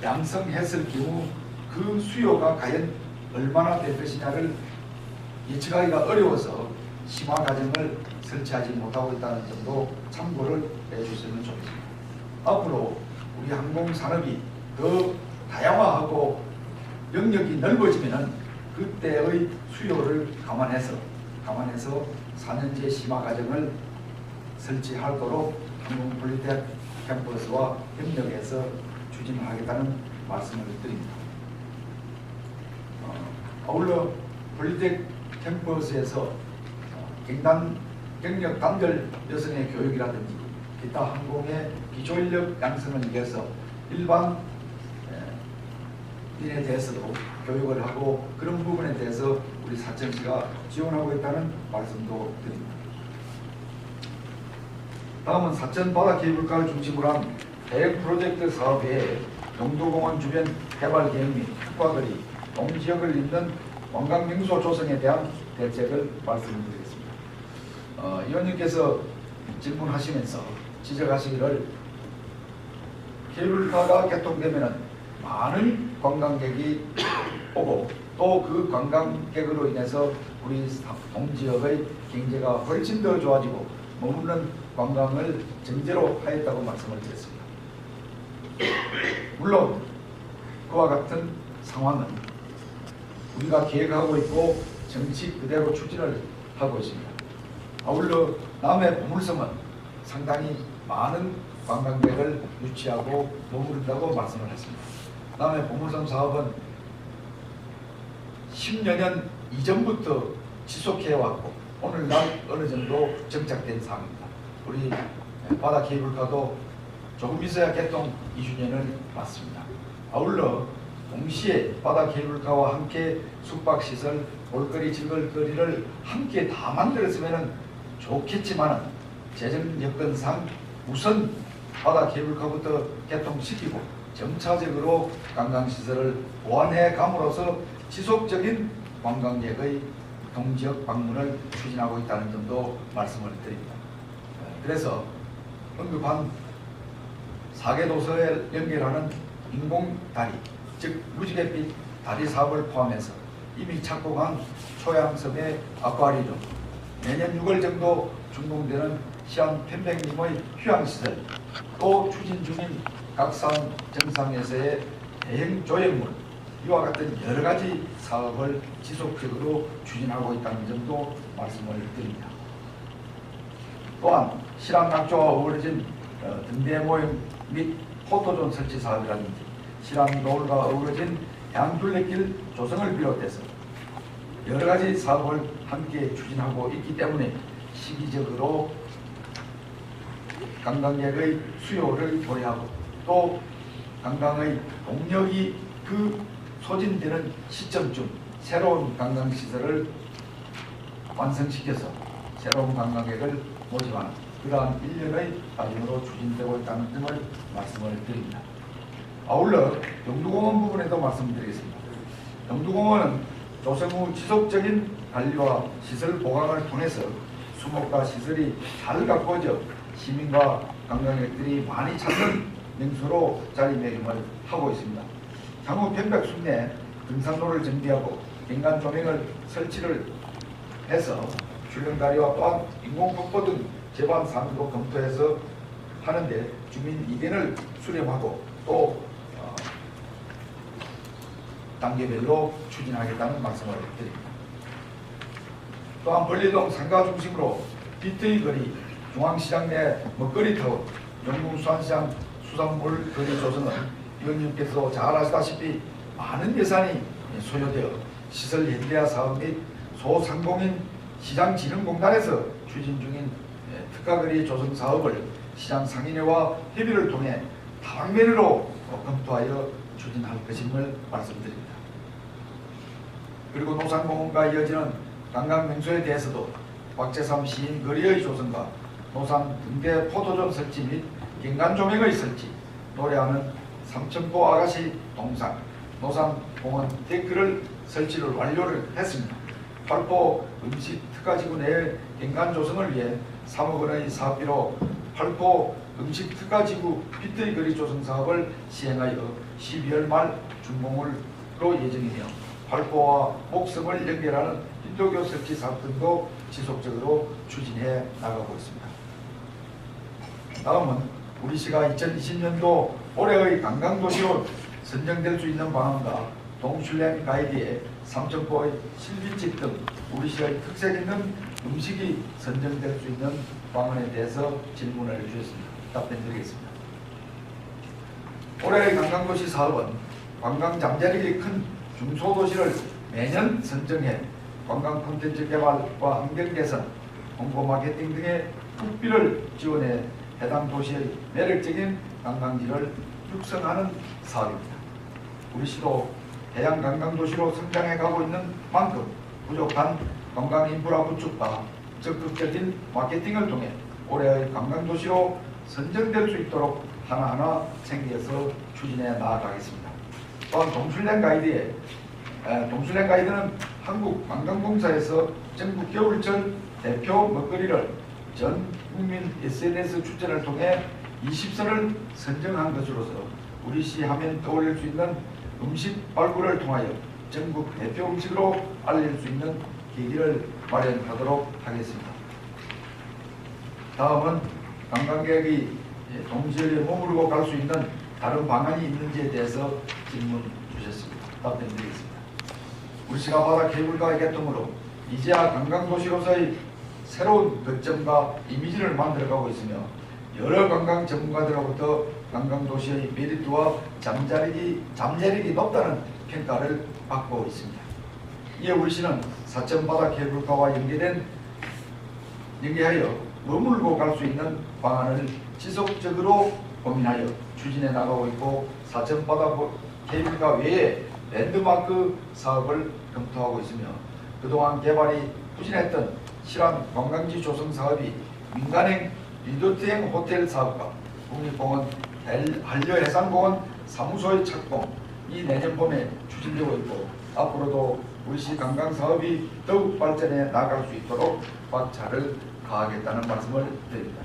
양성했을 경우 그 수요가 과연 얼마나 될 것이냐를 예측하기가 어려워서 심화 과정을 설치하지 못하고 있다는 점도 참고를 해주시면 좋겠습니다. 앞으로 우리 항공산업이 더 다양화하고 영역이 넓어지면 그때의 수요를 감안해서 4년제 심화 과정을 설치하도록 한국 폴리텍 캠퍼스와 협력해서 추진하겠다는 말씀을 드립니다. 아울러 폴리텍 캠퍼스에서 경력 단절 여성의 교육이라든지 기타 항공의 기초인력 양성을 위해서 일반 인에 대해서도 교육을 하고 그런 부분에 대해서 우리 사천시가 지원하고 있다는 말씀도 드립니다. 다음은 사천 바다 케이블카를 중심으로 한 대형 프로젝트 사업 외에 영도공원 주변 개발 계획 및 특화거리, 동지역을 잇는 관광명소 조성에 대한 대책을 말씀드리겠습니다. 의원님께서 질문하시면서 지적하시기를 케이블카가 개통되면 많은 관광객이 오고 또 그 관광객으로 인해서 우리 동지역의 경제가 훨씬 더 좋아지고 머무는 관광을 전제로 하였다고 말씀을 드렸습니다. 물론 그와 같은 상황은 우리가 계획하고 있고 정치 그대로 추진을 하고 있습니다. 아울러 남해 보물섬은 상당히 많은 관광객을 유치하고 머무른다고 말씀을 했습니다. 남해 보물섬 사업은 10여 년 이전부터 지속해왔고 오늘날 어느 정도 정착된 사항입니다. 우리 바다 케이블카도 조금 있어야 개통 2주년을 맞습니다. 아울러 동시에 바다 케이블카와 함께 숙박시설, 볼거리, 즐길거리를 함께 다 만들었으면 좋겠지만 재정 여건상 우선 바다 케이블카부터 개통시키고 점차적으로 관광시설을 보완해 감으로써 지속적인 관광객의 동지역 방문을 추진하고 있다는 점도 말씀을 드립니다. 그래서 언급한 4개 도서에 연결하는 인공다리, 즉 무지갯빛 다리 사업을 포함해서 이미 착공한 초양섬의 아쿠아리움, 내년 6월 정도 준공되는 시안 편백림의 휴양시설, 또 추진 중인 각산 정상에서의 대형 조형물, 이와 같은 여러 가지 사업을 지속적으로 추진하고 있다는 점도 말씀을 드립니다. 또한 실암낙조와 어우러진 등대 모형 및 포토존 설치 사업이라든지 실암 노을과 어우러진 양둘레길 조성을 비롯해서 여러 가지 사업을 함께 추진하고 있기 때문에 시기적으로 관광객의 수요를 고려하고 또 관광의 동력이 그 소진되는 시점쯤 새로운 관광시설을 완성시켜서 새로운 관광객을 모집하는 그러한 일련의 과정으로 추진되고 있다는 점을 말씀을 드립니다. 아울러 영두공원 부분에도 말씀드리겠습니다. 영두공원은 조성 후 지속적인 관리와 시설 보강을 통해서 수목과 시설이 잘 가꾸어져 시민과 관광객들이 많이 찾는 명소로 자리매김을 하고 있습니다. 향후 편백숲 내 등산로를 정비하고 경관 조명을 설치를 해서 출렁다리와 또한 인공폭포 등 제반 사업도 검토해서 하는데 주민 의견을 수렴하고 또 단계별로 추진하겠다는 말씀을 드립니다. 또한 벌리동 상가 중심으로 비트의 거리, 중앙시장 내 먹거리 타워, 영동수산시장 수산물 거리 조성은 의원님께서 잘 아시다시피 많은 예산이 소요되어 시설 현대화 사업 및 소상공인 시장진흥공단에서 추진 중인 특화거리 조성 사업을 시장 상인회와 협의를 통해 다방면으로 검토하여 추진할 것임을 말씀드립니다. 그리고 노산공원과 이어지는 관광명소에 대해서도 박재삼 시인 거리의 조성과 노산 등대 포토존 설치 및 경관조명의 설치, 노래하는 삼천포 아가씨 동상, 노산공원 데크를 설치를 완료를 했습니다. 팔포 음식 특화지구 내의 경관 조성을 위해 3억 원의 사업비로 팔포 음식 특화지구 빗의 거리 조성 사업을 시행하여 12월 말 준공으로 예정이며 팔포와 목섬을 연결하는 인도교 설치 사업 등도 지속적으로 추진해 나가고 있습니다. 다음은 우리 시가 2020년도 올해의 관광도시로 선정될 수 있는 방안과 동슐렘 가이드에 삼천포의 실비집 등 우리 시의 특색 있는 음식이 선정될 수 있는 방안에 대해서 질문을 주셨습니다. 답변드리겠습니다. 올해의 관광도시 사업은 관광 잠재력이 큰 중소도시를 매년 선정해 관광 콘텐츠 개발과 환경 개선, 홍보 마케팅 등의 국비를 지원해 해당 도시의 매력적인 관광지를 육성하는 사업입니다. 우리 시도 해양 관광도시로 성장해 가고 있는 만큼 부족한 관광 인프라 구축과 적극적인 마케팅을 통해 올해의 관광도시로 선정될 수 있도록 하나하나 챙겨서 추진해 나아가겠습니다. 또한 동술랭 가이드는 한국관광공사에서 전국 겨울철 대표 먹거리를 전 국민 SNS 추천을 통해 20선을 선정한 것으로서 우리 시 하면 떠올릴 수 있는 음식 발굴을 통하여 전국 대표 음식으로 알릴 수 있는 계기를 마련하도록 하겠습니다. 다음은 관광객이 동지에 머무르고 갈 수 있는 다른 방안이 있는지에 대해서 질문 주셨습니다. 답변드리겠습니다. 우리 시가 바다 케이블카 개통으로 이제야 관광도시로서의 새로운 거점과 이미지를 만들어가고 있으며 여러 관광 전문가들로부터 관광도시의 메리트와 잠재력이 높다는 평가를 받고 있습니다. 이에 우리 시는 사천 바다 케이블카와 연계하여 머물고 갈 수 있는 방안을 지속적으로 고민하여 추진해 나가고 있고, 사천 바다 케이블카 외에 랜드마크 사업을 검토하고 있으며, 그동안 개발이 부진했던 실암 관광지 조성 사업이 민간행 리조트형 호텔 사업과 국립공원 한려해상공원 사무소의 착공이 내년 봄에 추진되고 있고, 앞으로도 우리시 관광사업이 더욱 발전해 나갈 수 있도록 박차를 가하겠다는 말씀을 드립니다.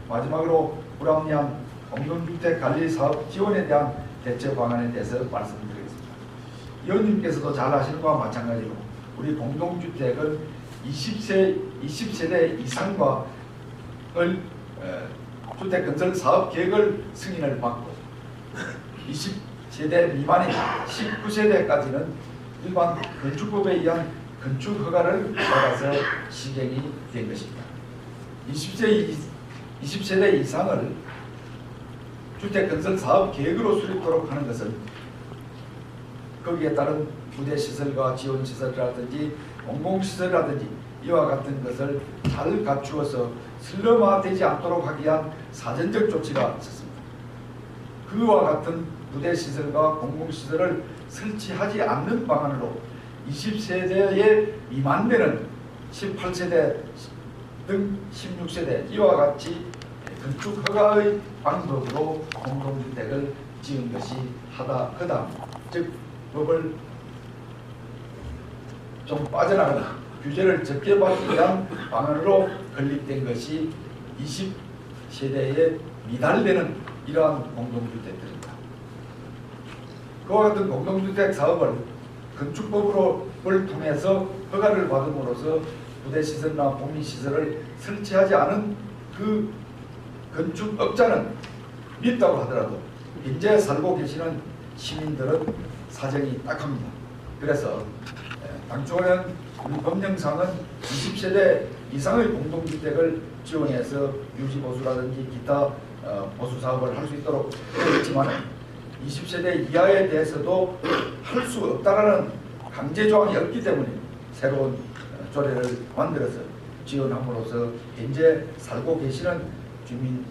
마지막으로 불합리한 공동주택 관리 사업 지원에 대한 대처 방안에 대해서 말씀드리겠습니다. 의원님께서도 잘 아시는 것과 마찬가지로 우리 공동주택은 20세대 이상과 주택 건설 사업 계획을 승인을 받고 20세대 미만인 19세대까지는 일반 건축법에 의한 건축 허가를 받아서 시행이 된 것입니다. 20세대 이상을 주택 건설 사업 계획으로 수립토록 하는 것은 거기에 따른 부대시설과 지원시설이라든지 공공시설이라든지 이와 같은 것을 잘 갖추어서 슬럼화되지 않도록 하기 위한 사전적 조치가 있었습니다. 그와 같은 부대시설과 공공시설을 설치하지 않는 방안으로 20세대에 미만되는 18세대 등 16세대 이와 같이 건축 허가의 방법으로 공동주택을 지은 것이 하다, 즉 법을 좀 빠져나가는 규제를 적게 받기 위한 방안으로 건립된 것이 20세대에 미달되는 이러한 공동주택들입니다. 그와 같은 공동주택 사업을 건축법을 통해서 허가를 받음으로써 부대시설이나 공민시설을 설치하지 않은 그 건축업자는 밉다고 하더라도 현재 살고 계시는 시민들은 사정이 딱합니다. 그래서 당초에는 우리 법령상은 20세대 이상의 공동주택을 지원해서 유지보수라든지 기타 보수사업을 할 수 있도록 되어 있지만 20세대 이하에 대해서도 할 수 없다라는 강제조항이 없기 때문에 새로운 조례를 만들어서 지원함으로써 현재 살고 계시는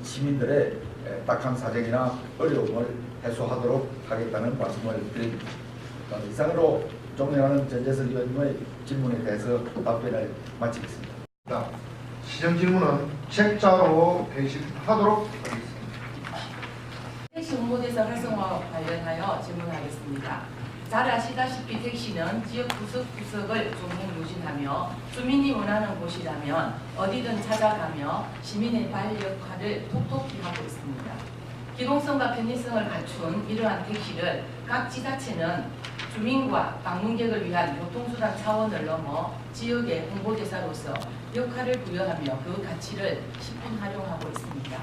시민들의 딱한 사정이나 어려움을 해소하도록 하겠다는 말씀을 드립니다. 이상으로 존경하는 전재석 의원님의 질문에 대해서 답변을 마치겠습니다.
시정 질문은 책자로 대신하도록 하겠습니다.
택시 홍보대사 활성화 관련하여 질문하겠습니다. 잘 아시다시피 택시는 지역 구석구석을 종횡무진하며 주민이 원하는 곳이라면 어디든 찾아가며 시민의 발 역할을 톡톡히 하고 있습니다. 기동성과 편의성을 갖춘 이러한 택시를 각 지자체는 주민과 방문객을 위한 교통수단 차원을 넘어 지역의 홍보대사로서 역할을 부여하며 그 가치를 십분 활용하고 있습니다.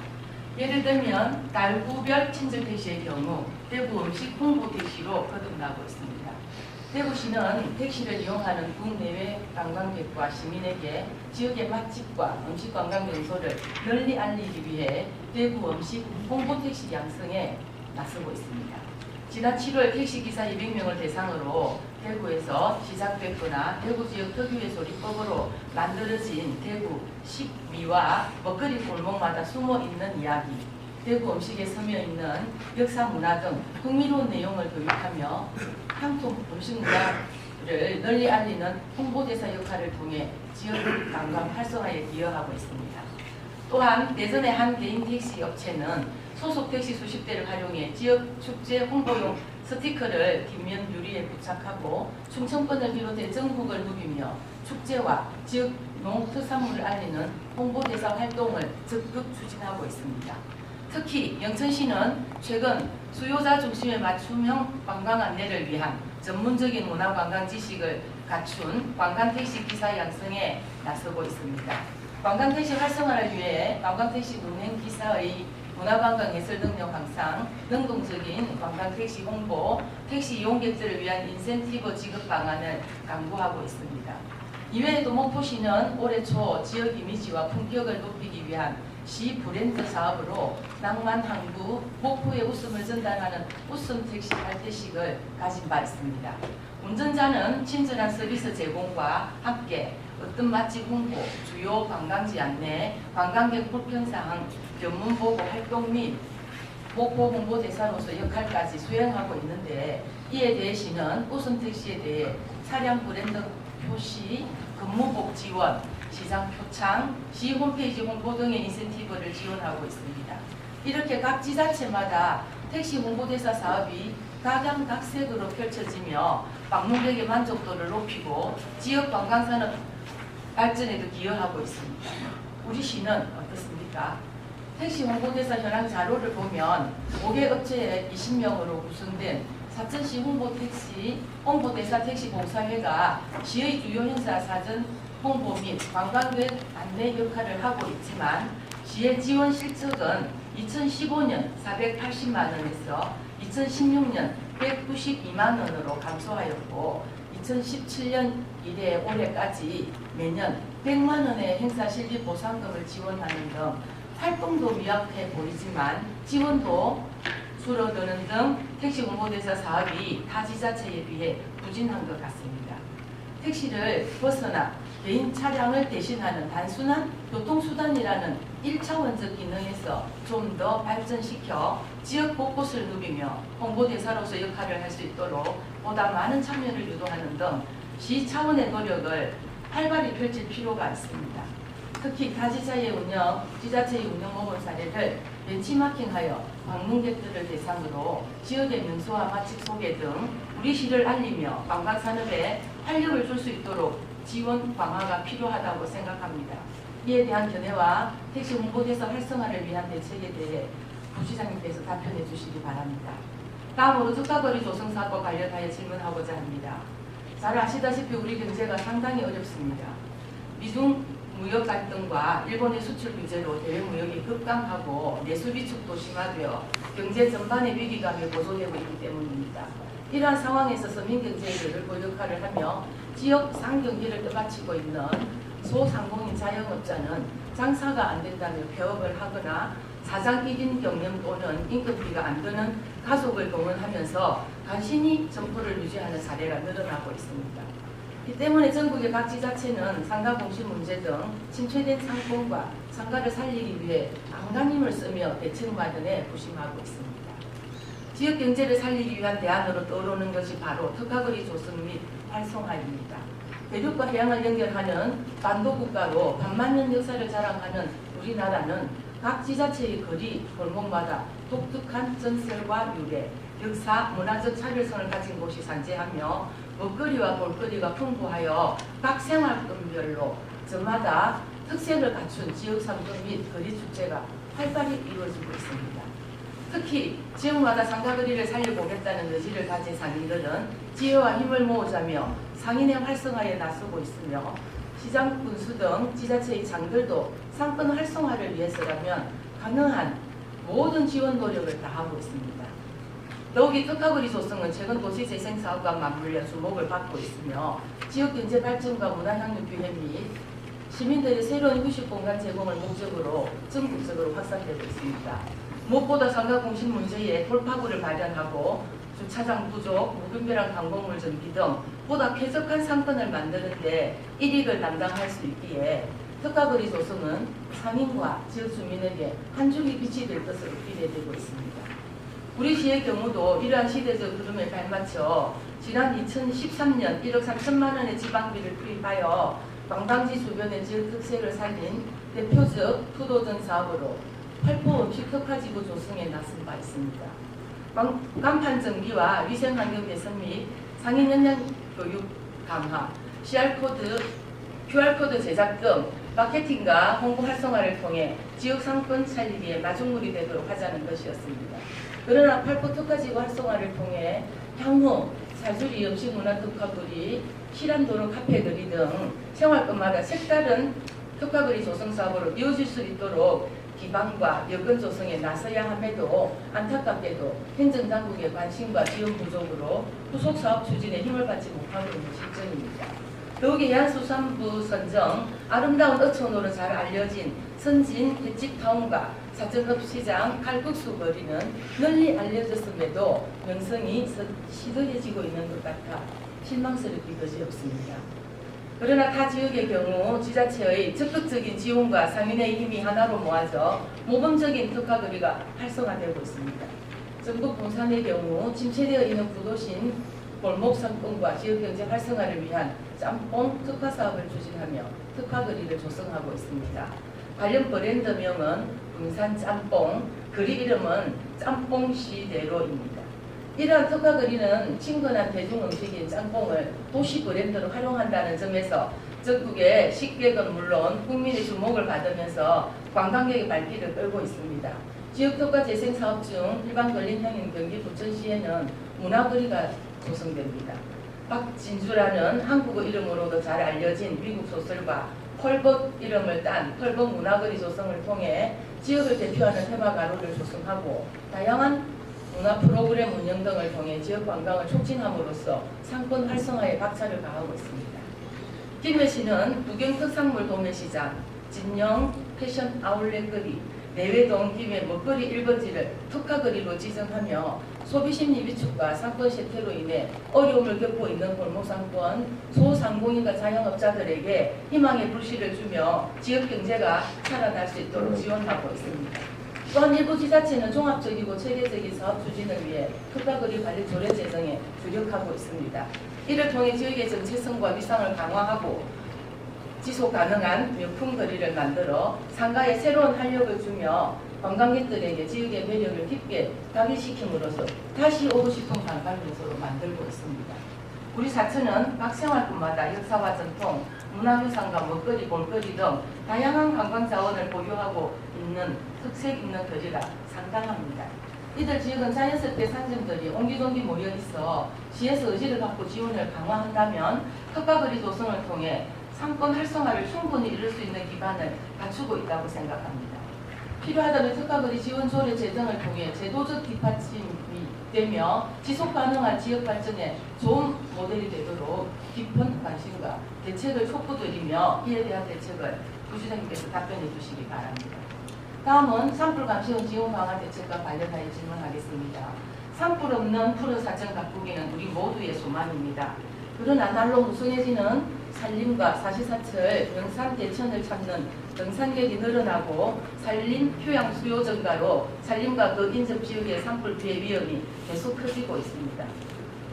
예를 들면 달구별 친절택시의 경우 대구 음식 홍보택시로 거듭나고 있습니다. 대구시는 택시를 이용하는 국내외 관광객과 시민에게 지역의 맛집과 음식 관광 명소를 널리 알리기 위해 대구 음식 홍보 택시 양성에 나서고 있습니다. 지난 7월 택시기사 200명을 대상으로 대구에서 시작됐거나 대구 지역 특유의 조리법으로 만들어진 대구 식미와 먹거리 골목마다 숨어있는 이야기, 대구 음식에 스며있는 역사 문화 등 흥미로운 내용을 교육하며 향토 음식 문화를 널리 알리는 홍보대사 역할을 통해 지역 관광 활성화에 기여하고 있습니다. 또한 예전에 한 개인 택시 업체는 소속 택시 수십 대를 활용해 지역 축제 홍보용 스티커를 뒷면 유리에 부착하고 충청권을 비롯해 전국을 누비며 축제와 지역 농특산물을 알리는 홍보대사 활동을 적극 추진하고 있습니다. 특히 영천시는 최근 수요자 중심의 맞춤형 관광 안내를 위한 전문적인 문화관광 지식을 갖춘 관광택시 기사 양성에 나서고 있습니다. 관광택시 활성화를 위해 관광택시 운행기사의 문화관광 예술 능력 향상, 능동적인 관광택시 홍보, 택시 이용객들을 위한 인센티브 지급 방안을 강구하고 있습니다. 이외에도 목포시는 올해 초 지역 이미지와 품격을 높이기 위한 시 브랜드 사업으로 낭만 항구 목포의 웃음을 전달하는 웃음 택시 발대식을 가진 바 있습니다. 운전자는 친절한 서비스 제공과 함께 어떤 맛집 홍보, 주요 관광지 안내, 관광객 불편사항, 견문 보고 활동 및 목포 홍보대사로서 역할까지 수행하고 있는데, 이에 대해 시는 웃음 택시에 대해 차량 브랜드 표시, 근무복 지원, 시장 표창, 시 홈페이지 홍보 등의 인센티브를 지원하고 있습니다. 이렇게 각 지자체마다 택시 홍보대사 사업이 각양각색으로 펼쳐지며 방문객의 만족도를 높이고 지역 관광산업 발전에도 기여하고 있습니다. 우리 시는 어떻습니까? 택시 홍보대사 현황 자료를 보면 5개 업체에 20명으로 구성된 사천시 홍보대사 택시봉사회가 시의 주요 행사 사전 홍보 및 관광객 안내 역할을 하고 있지만, 시의 지원 실적은 2015년 480만 원에서 2016년 192만 원으로 감소하였고, 2017년 이래 올해까지 매년 100만 원의 행사 실비 보상금을 지원하는 등 활동도 미약해 보이지만 지원도 줄어드는 등 택시 홍보대사 사업이 타 지자체에 비해 부진한 것 같습니다. 택시를 벗어나 개인 차량을 대신하는 단순한 교통수단이라는 1차원적 기능에서 좀 더 발전시켜 지역 곳곳을 누비며 홍보대사로서 역할을 할 수 있도록 보다 많은 참여를 유도하는 등 시 차원의 노력을 활발히 펼칠 필요가 있습니다. 특히 타 지자체의 운영 모범 사례를 벤치마킹하여 방문객들을 대상으로 지역의 명소와 맛집 소개 등 우리 시를 알리며 관광산업에 활력을 줄 수 있도록 지원 강화가 필요하다고 생각합니다. 이에 대한 견해와 택시 홍보대사 활성화를 위한 대책에 대해 부시장님께서 답변해 주시기 바랍니다. 다음으로 특가거리 조성사업과 관련하여 질문하고자 합니다. 잘 아시다시피 우리 경제가 상당히 어렵습니다. 미중 무역 갈등과 일본의 수출 규제로 대외 무역이 급감하고 내수 비축도 심화되어 경제 전반의 위기감이 고조되고 있기 때문입니다. 이러한 상황에서 서민 경제의 늘 역할을 하며 지역 상경기를 떠받치고 있는 소상공인 자영업자는 장사가 안 된다며 폐업을 하거나 사장 1인 경영 또는 임금비가 안 드는 가족을 동원하면서 간신히 점포를 유지하는 사례가 늘어나고 있습니다. 이 때문에 전국의 각 지자체는 상가 공시 문제 등 침체된 상권과 상가를 살리기 위해 안간힘을 쓰며 대책 마련에 부심하고 있습니다. 지역 경제를 살리기 위한 대안으로 떠오르는 것이 바로 특화거리 조성 및 활성화입니다. 대륙과 해양을 연결하는 반도국가로 반만년 역사를 자랑하는 우리나라는 각 지자체의 거리, 골목마다 독특한 전설과 유래, 역사, 문화적 차별성을 가진 곳이 산재하며 먹거리와 볼거리가 풍부하여 각 생활권별로 저마다 특색을 갖춘 지역상점 및 거리축제가 활발히 이루어지고 있습니다. 특히 지역마다 상가거리를 살려보겠다는 의지를 가진 상인들은 지혜와 힘을 모으자며 상인의 활성화에 나서고 있으며 시장 군수 등 지자체의 장들도 상권 활성화를 위해서라면 가능한 모든 지원 노력을 다하고 있습니다. 더욱이 특화거리 조성은 최근 도시재생사업과 맞물려 주목을 받고 있으며 지역경제 발전과 문화향유 기회 및 시민들의 새로운 휴식공간 제공을 목적으로 전국적으로 확산되고 있습니다. 무엇보다 상가공실 문제에 돌파구를 마련하고 주차장 부족, 무분별한 관공물 정비 등 보다 쾌적한 상권을 만드는 데 일익을 담당할 수 있기에 특화거리 조성은 상인과 지역 주민에게 한 줄기 빛이 될 것으로 기대되고 있습니다. 우리 시의 경우도 이러한 시대적 흐름에 발맞춰 지난 2013년 1억 3천만 원의 지방비를 투입하여 관광지 주변의 지역 특색을 살린 대표적 투도전 사업으로 팔포 음식 특화지구 조성에 나선 바 있습니다. 간판 정비와 위생환경 개선 및 상인 역량 교육 강화, QR코드 제작 등 마케팅과 홍보 활성화를 통해 지역 상권 살리기에 마중물이 되도록 하자는 것이었습니다. 그러나 팔포 특화지구 활성화를 통해 향후 사주리 음식문화특화거리, 실안도로 카페거리 등 생활권마다 색다른 특화거리 조성 사업으로 이어질 수 있도록 기반과 여건 조성에 나서야 함에도 안타깝게도 행정당국의 관심과 지원 부족으로 후속 사업 추진에 힘을 받지 못하고 있는 실정입니다. 더욱이 해안수산부 선정, 아름다운 어촌으로 잘 알려진 선진 횟집타운과 사적업시장 칼국수 거리는 널리 알려졌음에도 명성이 시들해지고 있는 것 같아 실망스럽기 그지없습니다. 그러나 타 지역의 경우 지자체의 적극적인 지원과 상인의 힘이 하나로 모아져 모범적인 특화거리가 활성화되고 있습니다. 전국 분산의 경우 침체되어 있는 구도심 골목 상권과 지역경제 활성화를 위한 짬뽕 특화 사업을 추진하며 특화거리를 조성하고 있습니다. 관련 브랜드명은 군산 짬뽕, 거리 이름은 짬뽕시대로입니다. 이러한 특화거리는 친근한 대중음식인 짬뽕을 도시 브랜드로 활용한다는 점에서 전국의 식객은 물론 국민의 주목을 받으면서 관광객의 발길을 끌고 있습니다. 지역특화 재생사업 중 일반 근린형인 경기 부천시에는 문화거리가 조성됩니다. 박진주라는 한국어 이름으로도 잘 알려진 미국 소설가 펄벗 이름을 딴 펄벗 문화거리 조성을 통해 지역을 대표하는 테마 가로를 조성하고 다양한 문화 프로그램 운영 등을 통해 지역 관광을 촉진함으로써 상권 활성화에 박차를 가하고 있습니다. 김해시는 구경 특산물 도매시장, 진영 패션 아울렛거리, 내외동 김해 먹거리 1번지를 특화거리로 지정하며 소비심리 위축과 상권 쇠퇴로 인해 어려움을 겪고 있는 골목상권, 소상공인과 자영업자들에게 희망의 불씨를 주며 지역경제가 살아날 수 있도록 지원하고 있습니다. 또한 일부 지자체는 종합적이고 체계적인 사업 추진을 위해 특화거리 관리 조례 제정에 주력하고 있습니다. 이를 통해 지역의 정체성과 위상을 강화하고 지속 가능한 명품거리를 만들어 상가에 새로운 활력을 주며 관광객들에게 지역의 매력을 깊게 각인시킴으로써 다시 오고 싶은 관광 요소로 만들고 있습니다. 우리 사천은 각 생활권마다 역사와 전통, 문화유산과 먹거리, 볼거리 등 다양한 관광 자원을 보유하고 있는 특색 있는 거리가 상당합니다. 이들 지역은 자연스럽게 상점들이 옹기종기 모여 있어 시에서 의지를 받고 지원을 강화한다면 특화거리 조성을 통해 상권 활성화를 충분히 이룰 수 있는 기반을 갖추고 있다고 생각합니다. 필요하다면 특화거리 지원 조례 제정을 통해 제도적 뒷받침이 되며 지속 가능한 지역 발전에 좋은 모델이 되도록 깊은 관심과 대책을 촉구드리며 이에 대한 대책을 부시장님께서 답변해 주시기 바랍니다. 다음은 산불 감시원 지원 강화 대책과 관련하여 질문하겠습니다. 산불 없는 푸른 사천 가꾸기는 우리 모두의 소망입니다. 그러나 날로 무성해지는 산림과 사시사철, 영산 대천을 찾는 등산객이 늘어나고 산림 휴양 수요 증가로 산림과 그 인접 지역의 산불 피해 위험이 계속 커지고 있습니다.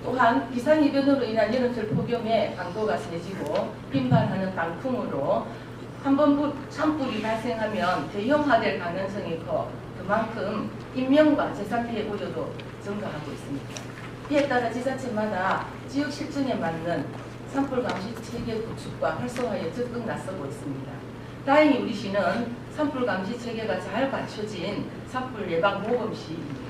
또한 기상이변으로 인한 여름철 폭염에 강도가 세지고 빈발하는 강풍으로 한번 산불이 발생하면 대형화될 가능성이 커 그만큼 인명과 재산 피해 우려도 증가하고 있습니다. 이에 따라 지자체마다 지역 실정에 맞는 산불 감시 체계 구축과 활성화에 적극 나서고 있습니다. 다행히 우리 시는 산불 감시 체계가 잘 갖춰진 산불 예방 모범시입니다.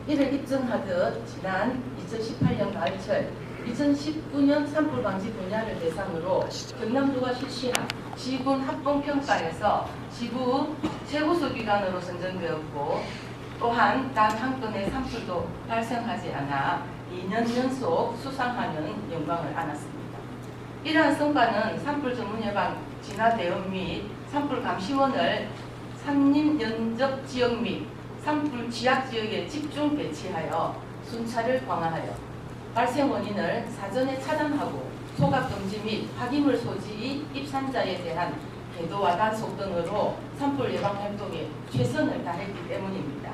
이를 입증하듯 지난 2018년 가을철 2019년 산불 방지 분야를 대상으로 경남도가 실시한 시군 합동평가에서 시구 최우수 기관으로 선정되었고 또한 단 한 건의 산불도 발생하지 않아 2년 연속 수상하는 영광을 안았습니다. 이러한 성과는 산불 전문 예방 진화 대응 및 산불 감시원을 산림 연접 지역 및 산불 취약 지역에 집중 배치하여 순찰을 강화하여 발생 원인을 사전에 차단하고 소각 금지 및 폐기물 소지 입산자에 대한 계도와 단속 등으로 산불 예방 활동에 최선을 다했기 때문입니다.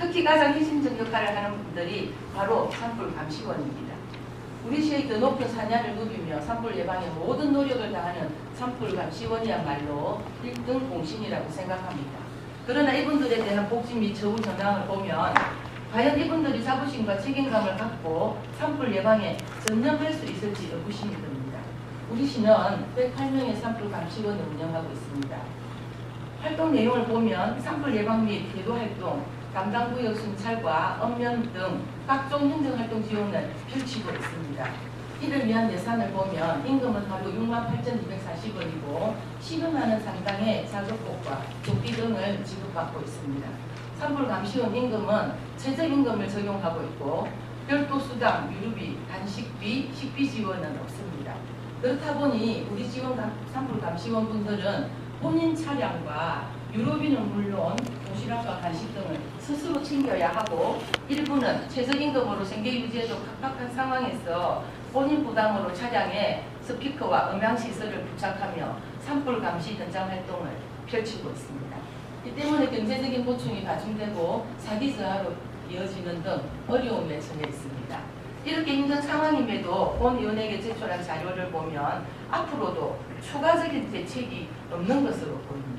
특히 가장 핵심적 역할을 하는 분들이 바로 산불 감시원입니다. 우리 시의 더 높은 산야를 누비며 산불 예방에 모든 노력을 다하는 산불 감시원이야말로 1등 공신이라고 생각합니다. 그러나 이분들에 대한 복지 및 처우 현황을 보면 과연 이분들이 자부심과 책임감을 갖고 산불 예방에 전념할 수 있을지 의구심이 듭니다. 우리 시는 108명의 산불 감시원을 운영하고 있습니다. 활동 내용을 보면 산불 예방 및 계도 활동, 담당 구역 순찰과 업면 등 각종 행정활동 지원을 펼치고 있습니다. 이를 위한 예산을 보면 임금은 하루 68,240원이고 10여만 원 상당의 자격복과 조끼 등을 지급받고 있습니다. 산불 감시원 임금은 최저임금을 적용하고 있고 별도 수당, 유류비, 간식비, 식비 지원은 없습니다. 그렇다 보니 우리 산불 감시원 분들은 본인 차량과 유류비는 물론 도시락과 간식 등을 스스로 챙겨야 하고 일부는 최저임금으로 생계 유지에도 각박한 상황에서 본인 부담으로 차량에 스피커와 음향시설을 부착하며 산불 감시 현장 활동을 펼치고 있습니다. 이 때문에 경제적인 보충이 가중되고 사기 저하로 이어지는 등 어려움에 처해 있습니다. 이렇게 힘든 상황임에도 본 위원회에게 제출한 자료를 보면 앞으로도 추가적인 대책이 없는 것으로 보입니다.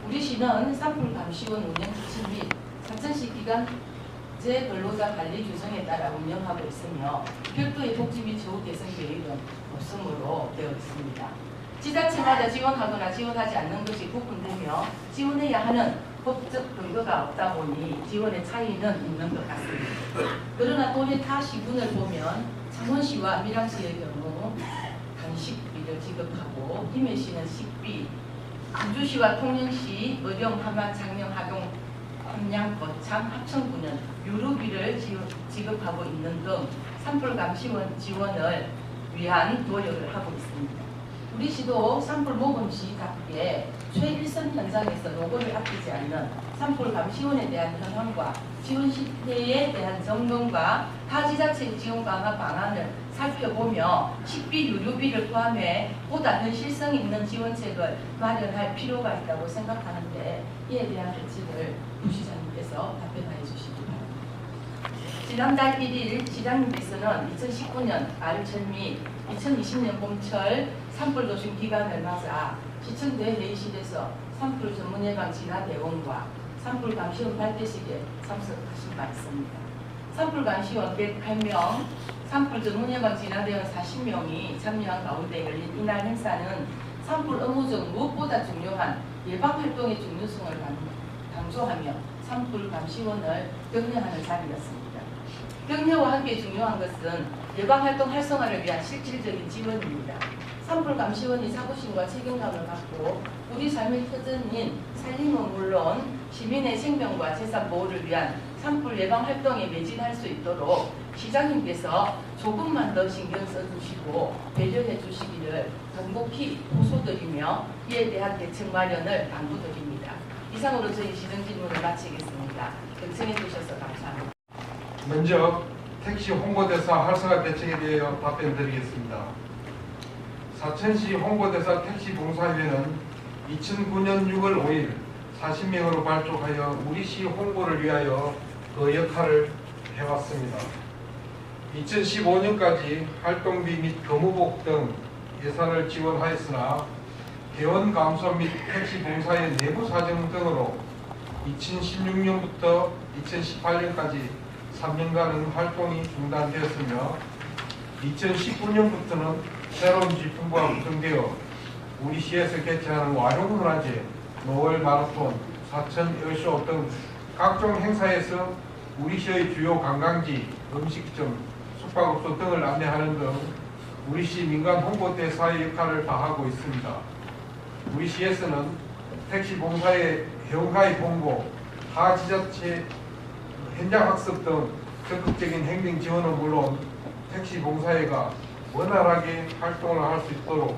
우리 시는 산불 감시원 운영 지침 및 사천시 기간제 근로자 관리 규정에 따라 운영하고 있으며 별도의 복지 및 처우 개선 계획은 없음으로 되어 있습니다. 지자체마다 지원하거나 지원하지 않는 것이 구분되며 지원해야 하는 법적 근거가 없다 보니 지원의 차이는 있는 것 같습니다. 그러나 또래 타 시군을 보면 창원시와 밀양시의 경우 간식비를 지급하고 김해시는 식비, 광주시와 통영시, 의령, 함안, 장명, 하동, 함양, 거창, 합천군은 유류비를 지급하고 있는 등 산불 감시원 지원을 위한 노력을 하고 있습니다. 우리 시도 산불 모금 시답게 최일선 현장에서 노고를 아끼지 않는 산불 감시원에 대한 현황과 지원 실태에 대한 점검과 타 지자체 지원 강화 방안을 살펴보며 식비, 유류비를 포함해 보다 현실성 있는 지원책을 마련할 필요가 있다고 생각하는데 이에 대한 대책을 부시장님께서 답변해 주시기 바랍니다. 지난달 1일 시장님께서는 2019년 가을철 및 2020년 봄철 산불 도심 기간을 맞아 시청대 회의실에서 산불 전문 예방 진화 대원과 산불 감시원 발대식에 참석하신 바 있습니다. 산불 감시원 108명, 산불 전문 예방 진화 대원 40명이 참여한 가운데 열린 이날 행사는 산불 업무 중 무엇보다 중요한 예방 활동의 중요성을 강조하며 산불 감시원을 격려하는 자리였습니다. 격려와 함께 중요한 것은 예방활동 활성화를 위한 실질적인 지원입니다. 산불 감시원이 자부심과 책임감을 갖고 우리 삶의 터전인 살림은 물론 시민의 생명과 재산 보호를 위한 산불 예방 활동에 매진할 수 있도록 시장님께서 조금만 더 신경 써주시고 배려해 주시기를 간곡히 호소드리며 이에 대한 대책 마련을 당부드립니다. 이상으로 저희 시정 질문을 마치겠습니다. 경청해 주셔서 감사합니다.
먼저 택시 홍보대사 활성화 대책에 대하여 답변드리겠습니다. 사천시 홍보대사 택시봉사회는 2009년 6월 5일 40명으로 발족하여 우리시 홍보를 위하여 그 역할을 해왔습니다. 2015년까지 활동비 및 근무복 등 예산을 지원하였으나 회원 감소 및 택시봉사의 내부 사정 등으로 2016년부터 2018년까지 3년간은 활동이 중단되었으며 2019년부터는 새로운 지품과 구성되어 우리시에서 개최하는 와룡문화제, 노을 마라톤, 사천 에어쇼 등 각종 행사에서 우리시의 주요 관광지, 음식점, 숙박업소 등을 안내하는 등 우리시 민간 홍보대사의 역할을 다하고 있습니다. 우리시에서는 택시봉사의 회원가입 홍보, 타 지자체 현장 학습 등 적극적인 행정 지원은 물론 택시 봉사회가 원활하게 활동을 할 수 있도록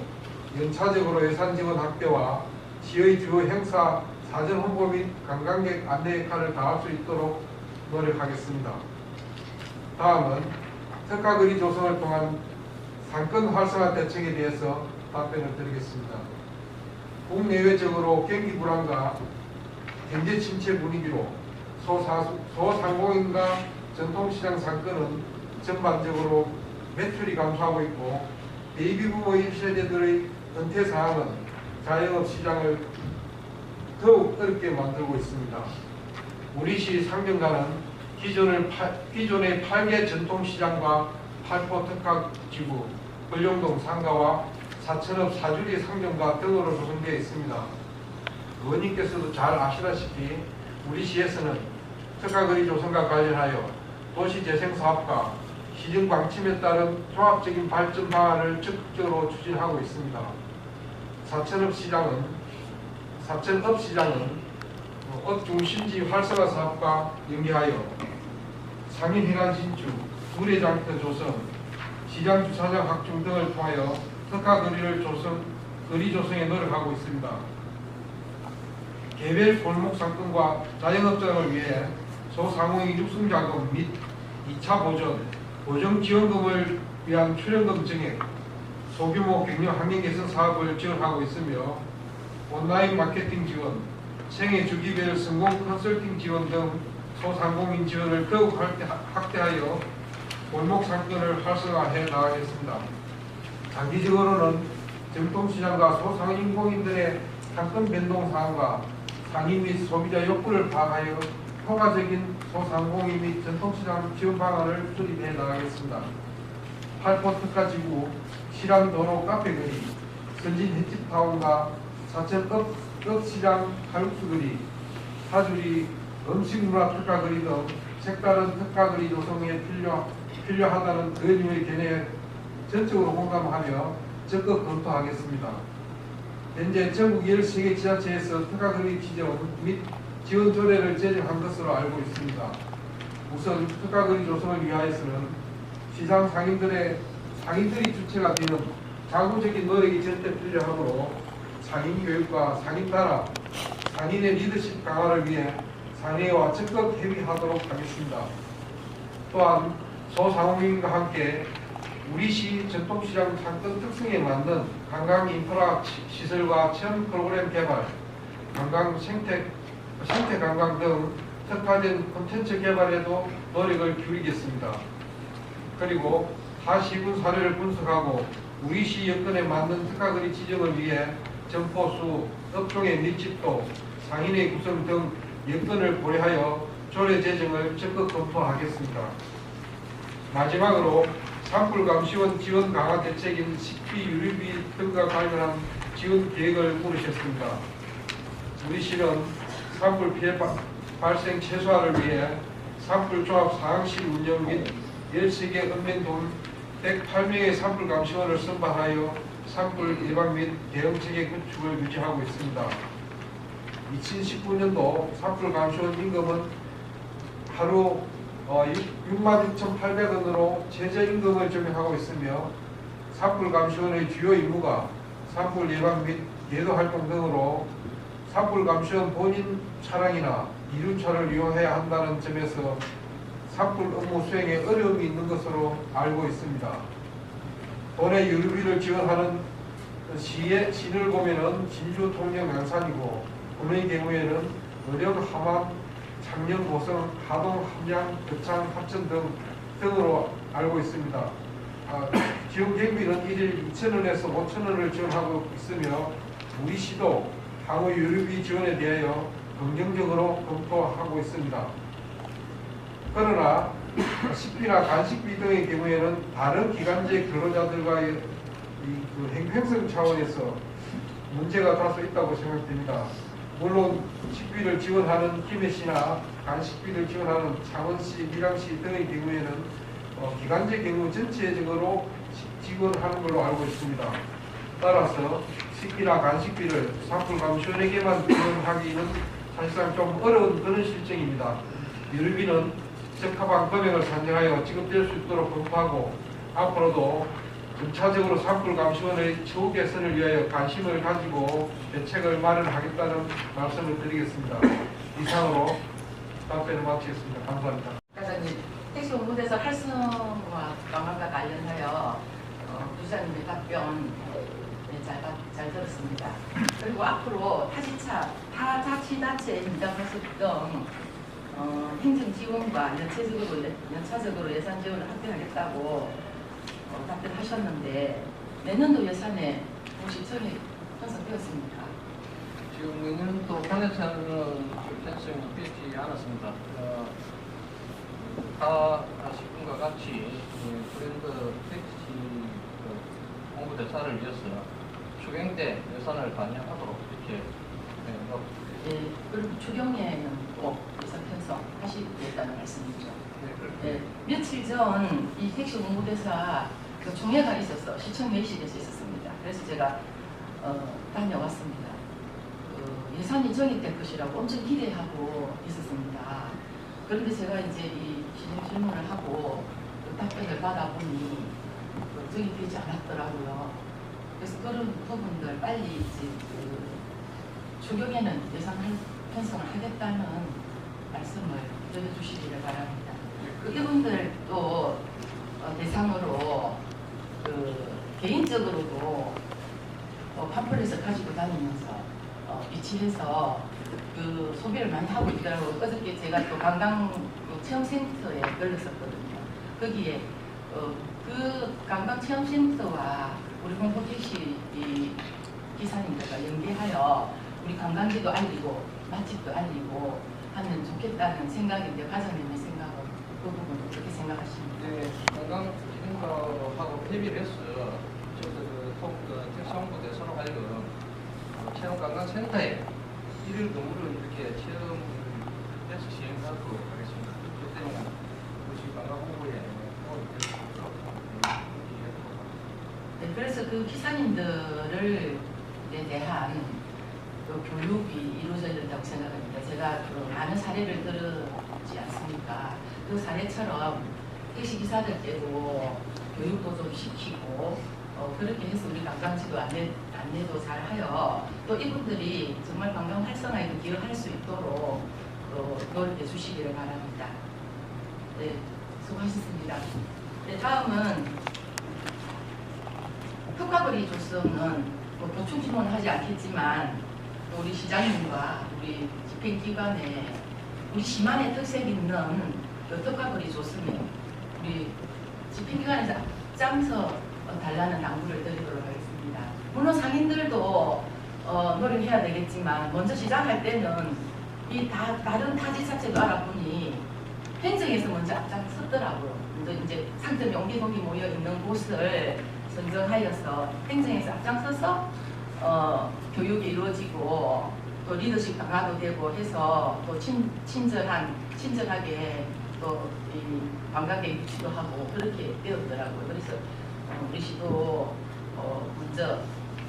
연차적으로 예산 지원 확대와 시의 주요 행사 사전 홍보 및 관광객 안내 역할을 다할 수 있도록 노력하겠습니다. 다음은 특화거리 조성을 통한 상권 활성화 대책에 대해서 답변을 드리겠습니다. 국내외적으로 경기 불안과 경제 침체 분위기로 소상공인과 전통시장 상권은 전반적으로 매출이 감소하고 있고 베이비 부모 1세대들의 은퇴 사항은 자영업 시장을 더욱 어렵게 만들고 있습니다. 우리시 상정가는 기존의 8개 전통시장과 8포 특화지구, 권룡동 상가와 사천읍 사주리 상정가 등으로 조성되어 있습니다. 의원님께서도 잘 아시다시피 우리 시에서는 특화거리 조성과 관련하여 도시재생사업과 시정 방침에 따른 종합적인 발전 방안을 적극적으로 추진하고 있습니다. 사천읍 시장은 업 중심지 활성화 사업과 연계하여 상인 해관 진출, 우레장터 조성, 시장 주차장 확충 등을 통하여 거리 조성에 노력하고 있습니다. 개별 골목 상권과 자영업장을 위해 소상공인 육성자금 및 2차 보정 지원금을 위한 출연금 증액, 소규모 경영 환경 개선 사업을 지원하고 있으며 온라인 마케팅 지원, 생애 주기별 성공 컨설팅 지원 등 소상공인 지원을 더욱 확대하여 골목 상권을 활성화해 나가겠습니다. 장기적으로는 전통시장과 소상인공인들의 상권 변동 사항과 상인 및 소비자 욕구를 파악하여 효과적인 소상공인 및 전통시장 지원 방안을 수립해 나가겠습니다. 8포 특화지구, 실암도로 카페거리, 선진 횟집타운과 사천 읍시장 칼국수거리, 사주리 음식문화 특화거리 등 색다른 특화거리 조성에 필요하다는 의원님의 견해에 전적으로 공감하며 적극 검토하겠습니다. 현재 전국 13개 지자체에서 특화거리 지정 및 지원 조례를 제정한 것으로 알고 있습니다. 우선 특화거리 조성을 위하여서는 시장 상인들이 주체가 되는 자구적인 노력이 절대 필요하므로 상인 교육과 상인 단합, 상인의 리더십 강화를 위해 상회와 적극 협의하도록 하겠습니다. 또한 소상공인과 함께 우리시 전통시장 상권 특성에 맞는 관광 인프라 시설과 체험 프로그램 개발, 관광 생태 관광 등 특화된 콘텐츠 개발에도 노력을 기울이겠습니다. 그리고 하시군 사례를 분석하고 우리시 여건에 맞는 특화거리 지정을 위해 점포수, 업종의 밀집도, 상인의 구성 등 여건을 고려하여 조례 제정을 적극 검토하겠습니다. 마지막으로 산불감시원 지원 강화 대책인 식비, 유류비 등과 관련한 지원 계획을 물으셨습니다. 우리시는 산불 피해 발생 최소화를 위해 산불조합 상황실 운영 및 13개 읍면동 108명의 산불감시원을 선발하여 산불 예방 및 대응체계 구축을 유지하고 있습니다. 2019년도 산불감시원 임금은 하루 66,800원으로 최저임금을 적용하고 있으며 산불감시원의 주요 임무가 산불 예방 및 예도활동 등으로 산불감시원 본인 차량이나 이륜차를 이용해야 한다는 점에서 산불 업무 수행에 어려움이 있는 것으로 알고 있습니다. 도내 유류비를 지원하는 시를 보면은 진주, 통영, 양산이고 군의 경우에는 의령, 함안, 창녕, 고성, 하동, 함양, 덕창, 합천 등으로 알고 있습니다. 지원 경비는 1일 2,000원에서 5,000원을 지원하고 있으며 우리 시도 향후 유류비 지원에 대하여 긍정적으로 검토하고 있습니다. 그러나 식비나 간식비 등의 경우에는 다른 기관제 근로자들과의 행평성 차원에서 문제가 다소 있다고 생각됩니다. 물론 식비를 지원하는 김해시나 간식비를 지원하는 창원시, 밀양시 등의 경우에는 기관제 경우 전체적으로 지원하는 걸로 알고 있습니다. 따라서 식비나 간식비를 산불감시원에게만 지원하기는 사실상 좀 어려운 그런 실정입니다. 유류비는 적합한 금액을 산정하여 지급될 수 있도록 검토하고 앞으로도 점차적으로 산불 감시원의 처우 개선을 위하여 관심을 가지고 대책을 마련하겠다는 말씀을 드리겠습니다. 이상으로 답변을 마치겠습니다. 감사합니다.
과장님, 택시 홍보대사 활성화 강화과 관련하여 부사님의 답변 잘 들었습니다. 그리고 앞으로 타지차, 타자치단체 민담하실 등 행정 지원과 연차적으로 예산 지원을 확대하겠다고 답변하셨는데 내년도 예산에 혹시 처리 편성되었습니까?
지금 내년도 관내차는 편성이 되지 않았습니다. 다시분과 같이 브랜드 택시 홍보대사를 위해서 추경 때 예산을 반영하도록 이렇게
네, 그럼 추경에는 꼭 예산 편성하시겠다는 말씀이죠. 네, 며칠 전 이 택시 홍보대사 그 총회가 있어서 시청 회의실에서 있었습니다. 그래서 제가 다녀왔습니다. 예산이 정액될 것이라고 엄청 기대하고 있었습니다. 그런데 제가 이제 이 시정 질문을 하고 답변을 받아보니 정액되지 않았더라고요. 그래서 그런 부분들 빨리 이제 추경에는 예산 편성을 하겠다는 말씀을 드려주시기를 바랍니다. 이분들도 대상으로 개인적으로도 팜플렛을 가지고 다니면서 비치해서 소비를 많이 하고 있더라고요. 어저께 제가 또 관광 체험센터에 걸렸었거든요. 거기에 그 관광 체험센터와 우리 홍보택시 기사님들과 연계하여 우리 관광지도 알리고 맛집도 알리고 하면 좋겠다는 생각인데 과장님의 생각은 그 부분도 어떻게 생각하십니까?
네, 관광센터하고 협의를 해서 저희들 택시 홍보대사로 하여금 체험 관광센터에 일일 근무를 이렇게 체험을 해서 시행하도록 하겠습니다. 그렇기 때문에 우리 관광 홍보에
네, 그래서 그 기사님들에 대한 교육이 이루어져야 된다고 생각합니다. 제가 많은 사례를 들었지 않습니까? 그 사례처럼 택시 기사들께도 교육도 좀 시키고 그렇게 해서 우리 관광지도 안내도 잘 하여 또 이분들이 정말 관광 활성화에도 기여할 수 있도록 노력해 주시기를 바랍니다. 네, 수고하셨습니다. 네, 다음은 특화거리 조성은 보충 질문을 하지 않겠지만 우리 시장님과 우리 집행기관에 우리 시만의 특색 있는 특화거리 조성에 우리 집행기관에서 앞장서 달라는 당부를 드리도록 하겠습니다. 물론 상인들도 노력해야 되겠지만 먼저 시작할 때는 이 다른 타지자체도 알아보니 행정에서 먼저 앞장섰더라고요. 이제 상점이 옹기종기 모여 있는 곳을 선정하여서 행정에서 앞장서서 교육이 이루어지고 또 리더십 강화도 되고 해서 또 친절하게 또 이 관광객 유치도 하고 그렇게 되었더라고요. 그래서 우리 시도 먼저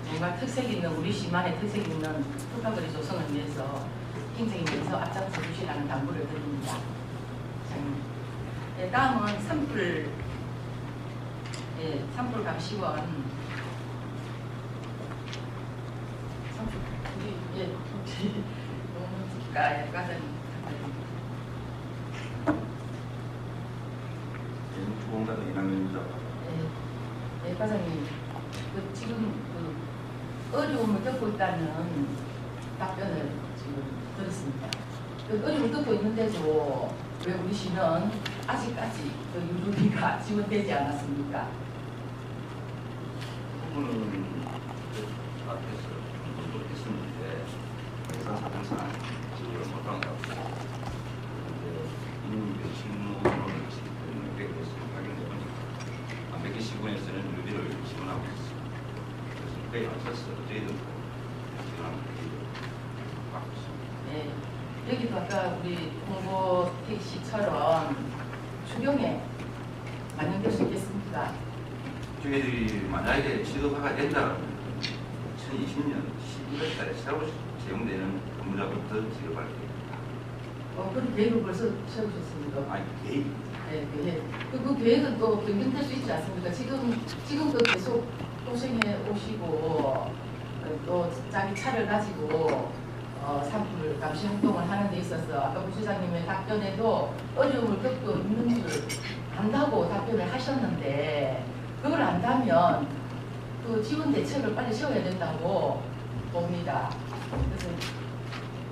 정말 특색 있는 우리 시만의 특색 있는 특화거리 조성을 위해서 행정에 대해서 앞장서 주시라는 당부를 드립니다. 네, 다음은 산불 감시원 너무 과장님.
주공과도 이남입니다.
네, 과장님. 지금 어려움을 겪고 있다는 답변을 지금 들었습니다. 어려움을 겪고 있는데도 왜 우리 시는 아직까지 유류비가 지원되지 않았습니까?
그 부분은 앞에서 공부를 했었는데 회사 사정상 지원을 못한 것 같고 이미 신문을 지금 확인해 보니까 몇 개 시군에서는 유비를 지원하고 있습니다. 그래서 그에 맞춰서 저희도 지원하는 계획을 갖고 있습니다.
네, 여기도 아까 우리 홍보 택시처럼 추경에 반영될 수 있겠습니까?
저희들이 만약에 취급화가 된다면 2020년 11월 달에 새로 채용되는 근무자부터 지급할 계획입니다.
그런 계획을 벌써 세우셨습니까?
아니 개인
네, 계획. 그 계획은 또 변경될 수 있지 않습니까? 지금도 계속 고생해 오시고 또 자기 차를 가지고 산불 감시 행동을 하는 데 있어서 아까 부시장님의 답변에도 어려움을 겪고 있는 줄 안다고 답변을 하셨는데 그걸 안다면 그 지원 대책을 빨리 세워야 된다고 봅니다. 그래서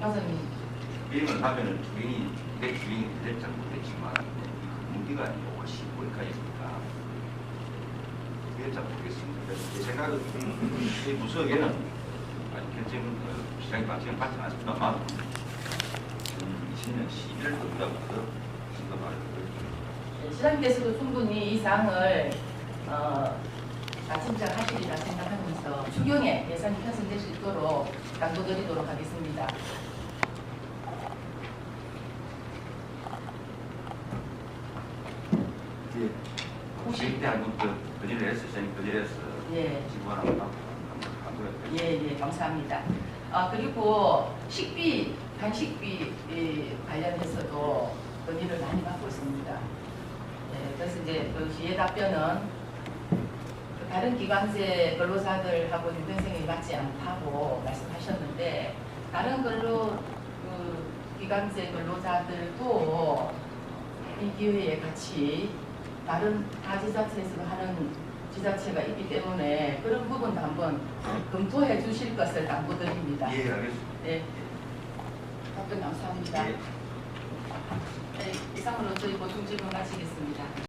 박사님
게임을 하면은 주인이 내 주인이 그랬잘 모르겠지만 문제가 5월 15일까지니까 그게 잘 모르겠습니다. 그래서 제 생각은 이 무석에는 아직 결정은 시장이 발전을 받지 않았습니다만 2020년 11월부터 생각하고
시장님께서도 충분히 이 사항을 침착하시리라 생각하면서 추경에 예산이 편성될 수 있도록 당부드리도록 하겠습니다.
혹시 때 한번 건의를 했어요. 시장이 건의를 했어.
예.
지구하라고 하고
예, 감사합니다. 그리고 식비, 간식비 관련해서도 건의를 많이 받고 있습니다. 예, 그래서 이제 그 시의 답변은 다른 기관제 근로자들하고 유변생이 맞지 않다고 말씀하셨는데 다른 기관제 근로자들도 이 기회에 같이 다른 지자체에서 하는 지자체가 있기 때문에 그런 부분도 한번 검토해 주실 것을 당부드립니다.
예, 알겠습니다.
네. 답변 감사합니다.
예.
네, 이상으로 저희 보충 질문 마치겠습니다.